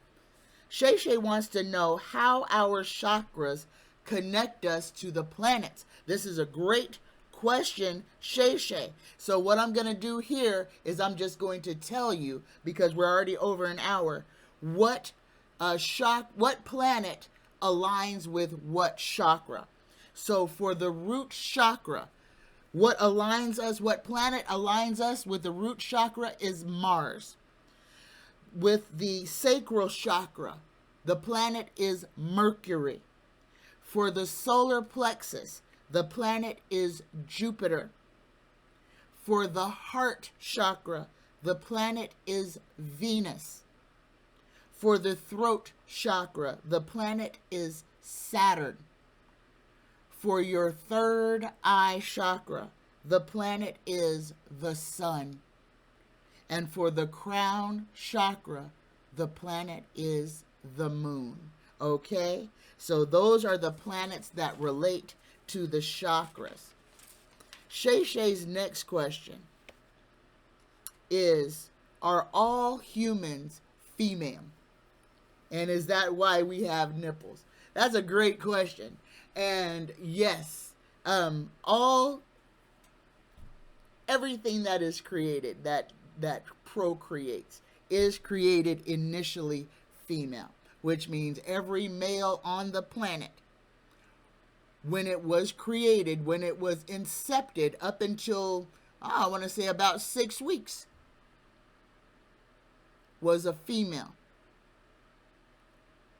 Sachet wants to know how our chakras connect us to the planets. This is a great question, Sachet. So what I'm going to do here is I'm just going to tell you, because we're already over an hour, what planet aligns with what chakra. So for the root chakra, what aligns us, what planet aligns us with the root chakra is Mars. With the sacral chakra, the planet is Mercury. For the solar plexus, the planet is Jupiter. For the heart chakra, the planet is Venus. For the throat chakra, the planet is Saturn. For your third eye chakra, the planet is the sun. And for the crown chakra, the planet is the moon. Okay? So those are the planets that relate to the chakras. Sachet's next question is, are all humans female? And is that why we have nipples? That's a great question. And yes, everything that is created, that procreates, is created initially female, which means every male on the planet, when it was created, when it was incepted up until, I want to say about 6 weeks, was a female.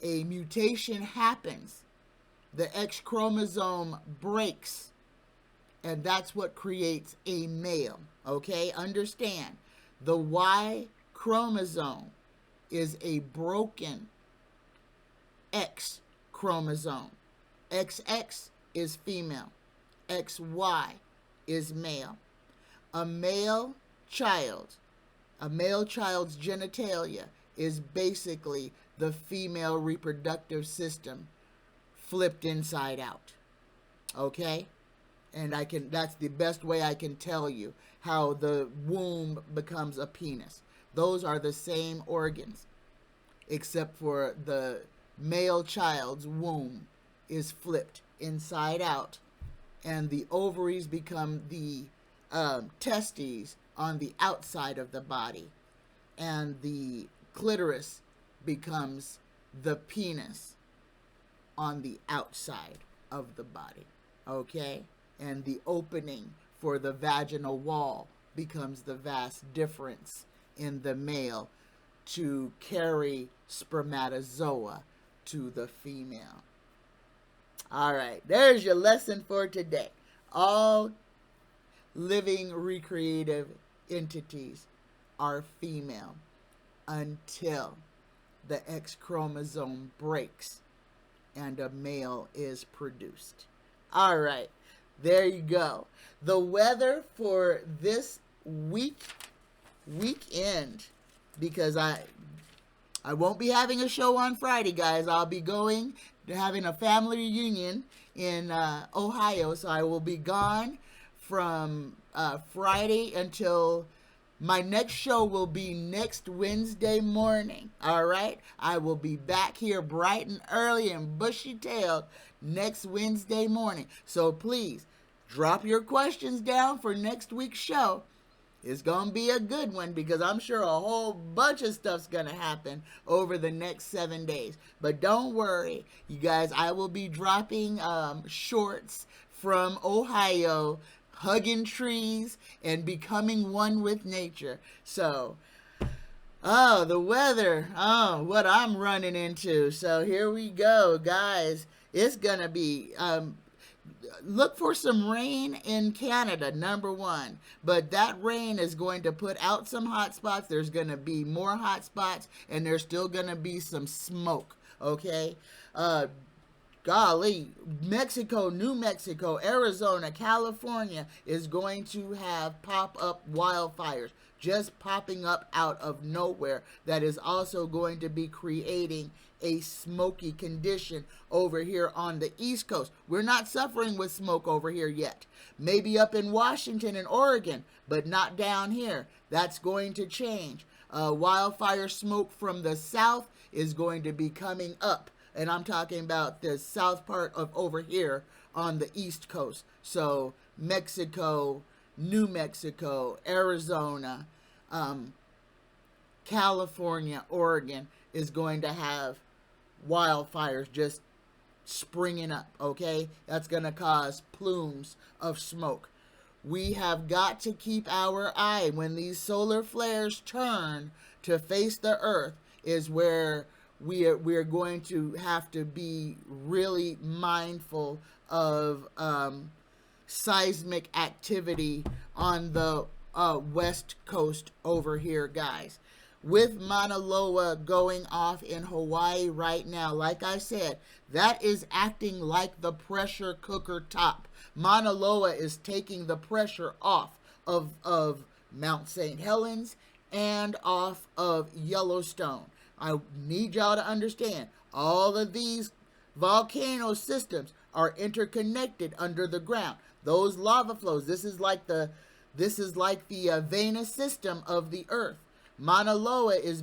A mutation happens. The X chromosome breaks, and that's what creates a male. Okay, understand. The Y chromosome is a broken X chromosome. XX is female. XY is male. A male child's genitalia is basically the female reproductive system flipped inside out. Okay? And that's the best way I can tell you how the womb becomes a penis. Those are the same organs, except for the male child's womb is flipped inside out, and the ovaries become the testes on the outside of the body, and the clitoris becomes the penis on the outside of the body. Okay? And the opening for the vaginal wall becomes the vast difference in the male to carry spermatozoa to the female. All right, there's your lesson for today. All living recreative entities are female until the X chromosome breaks and a male is produced. All right, there you go. The weather for this weekend, because I won't be having a show on Friday, guys. I'll be going to having a family reunion in Ohio, so I will be gone from Friday until My next show will be next Wednesday morning, all right? I will be back here bright and early and bushy-tailed next Wednesday morning. So please, drop your questions down for next week's show. It's going to be a good one because I'm sure a whole bunch of stuff's going to happen over the next 7 days. But don't worry, you guys, I will be dropping shorts from Ohio, hugging trees and becoming one with nature. So, the weather, what I'm running into. So here we go, guys. It's going to be... look for some rain in Canada, number one. But that rain is going to put out some hot spots. There's going to be more hot spots, and there's still going to be some smoke, okay? Golly, Mexico, New Mexico, Arizona, California is going to have pop-up wildfires just popping up out of nowhere. That is also going to be creating a smoky condition over here on the East Coast. We're not suffering with smoke over here yet. Maybe up in Washington and Oregon, but not down here. That's going to change. Wildfire smoke from the south is going to be coming up. And I'm talking about the south part of over here on the East Coast. So Mexico, New Mexico, Arizona, California, Oregon is going to have wildfires just springing up, okay? That's going to cause plumes of smoke. We have got to keep our eye. When these solar flares turn to face the earth is where we're going to have to be really mindful of seismic activity on the west coast over here, guys. With Mauna Loa going off in Hawaii right now, like I said, that is acting like the pressure cooker top. Mauna Loa is taking the pressure off of Mount St. Helens and off of Yellowstone. I need y'all to understand, all of these volcano systems are interconnected under the ground. Those lava flows, this is like the venous system of the earth. Mauna Loa is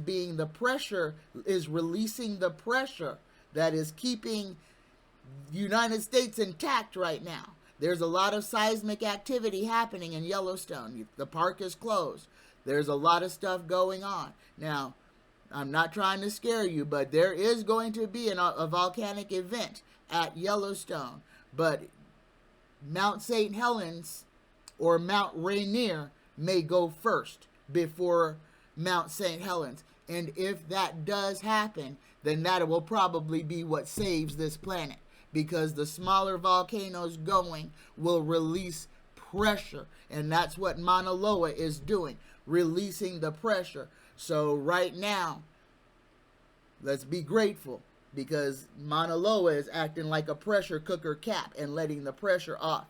releasing the pressure that is keeping the United States intact right now. There's a lot of seismic activity happening in Yellowstone. The park is closed. There's a lot of stuff going on. Now, I'm not trying to scare you, but there is going to be a volcanic event at Yellowstone. But Mount St. Helens or Mount Rainier may go first before Mount St. Helens. And if that does happen, then that will probably be what saves this planet, because the smaller volcanoes going will release pressure. And that's what Mauna Loa is doing, releasing the pressure. So right now, let's be grateful, because Mauna Loa is acting like a pressure cooker cap and letting the pressure off.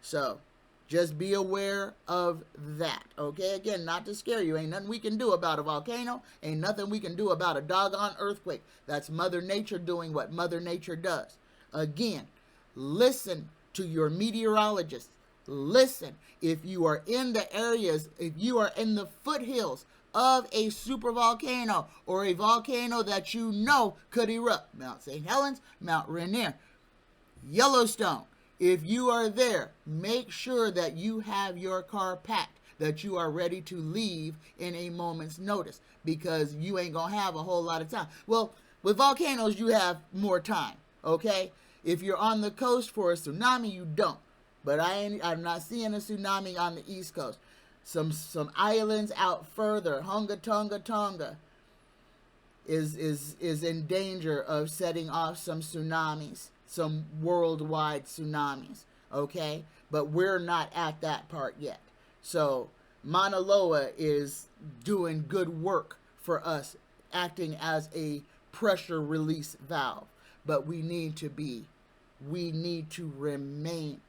So just be aware of that, okay? Again, not to scare you. Ain't nothing we can do about a volcano. Ain't nothing we can do about a doggone earthquake. That's Mother Nature doing what Mother Nature does. Again, listen to your meteorologists. Listen, if you are in the areas, if you are in the foothills of a supervolcano or a volcano that you know could erupt, Mount St. Helens, Mount Rainier, Yellowstone, if you are there, make sure that you have your car packed, that you are ready to leave in a moment's notice, because you ain't gonna have a whole lot of time. Well, with volcanoes, you have more time, okay? If you're on the coast for a tsunami, you don't. But I'm not seeing a tsunami on the East Coast. Some islands out further, Tonga is in danger of setting off some tsunamis, some worldwide tsunamis, okay? But we're not at that part yet. So Mauna Loa is doing good work for us, acting as a pressure release valve. But we need to remain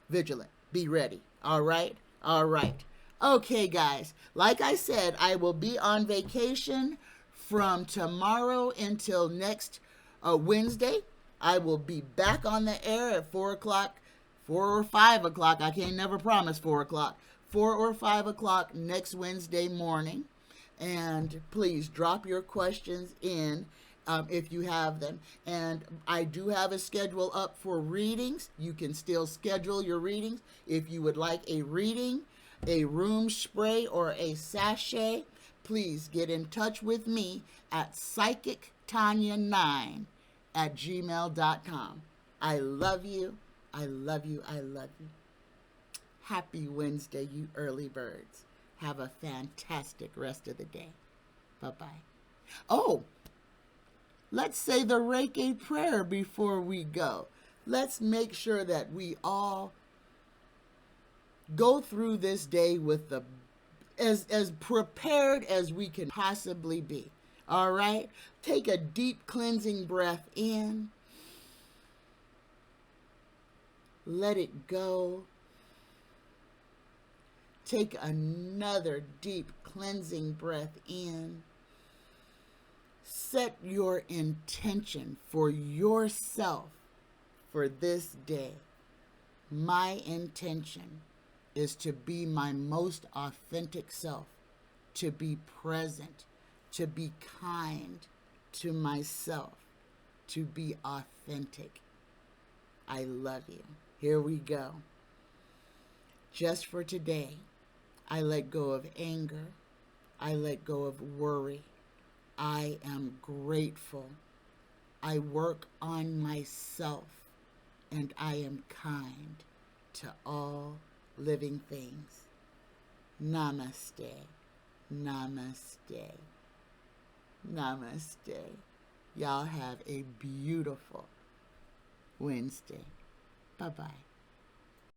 vigilant. Be ready. All right? All right. Okay, guys. Like I said, I will be on vacation from tomorrow until next Wednesday. I will be back on the air at 4 o'clock, 4 or 5 o'clock. I can't never promise 4 o'clock. 4 or 5 o'clock next Wednesday morning. And please drop your questions in if you have them. And I do have a schedule up for readings. You can still schedule your readings. If you would like a reading, a room spray, or a sachet, please get in touch with me at psychictanya9@gmail.com. I love you. I love you. I love you. Happy Wednesday, you early birds. Have a fantastic rest of the day. Bye-bye. Oh, let's say the Reiki prayer before we go. Let's make sure that we all go through this day with as prepared as we can possibly be. All right? Take a deep cleansing breath in. Let it go. Take another deep cleansing breath in. Set your intention for yourself for this day. My intention is to be my most authentic self, to be present, to be kind to myself, to be authentic. I love you. Here we go. Just for today, I let go of anger. I let go of worry. I am grateful. I work on myself, and I am kind to all living things. Namaste. Namaste. Namaste. Y'all have a beautiful Wednesday. Bye-bye.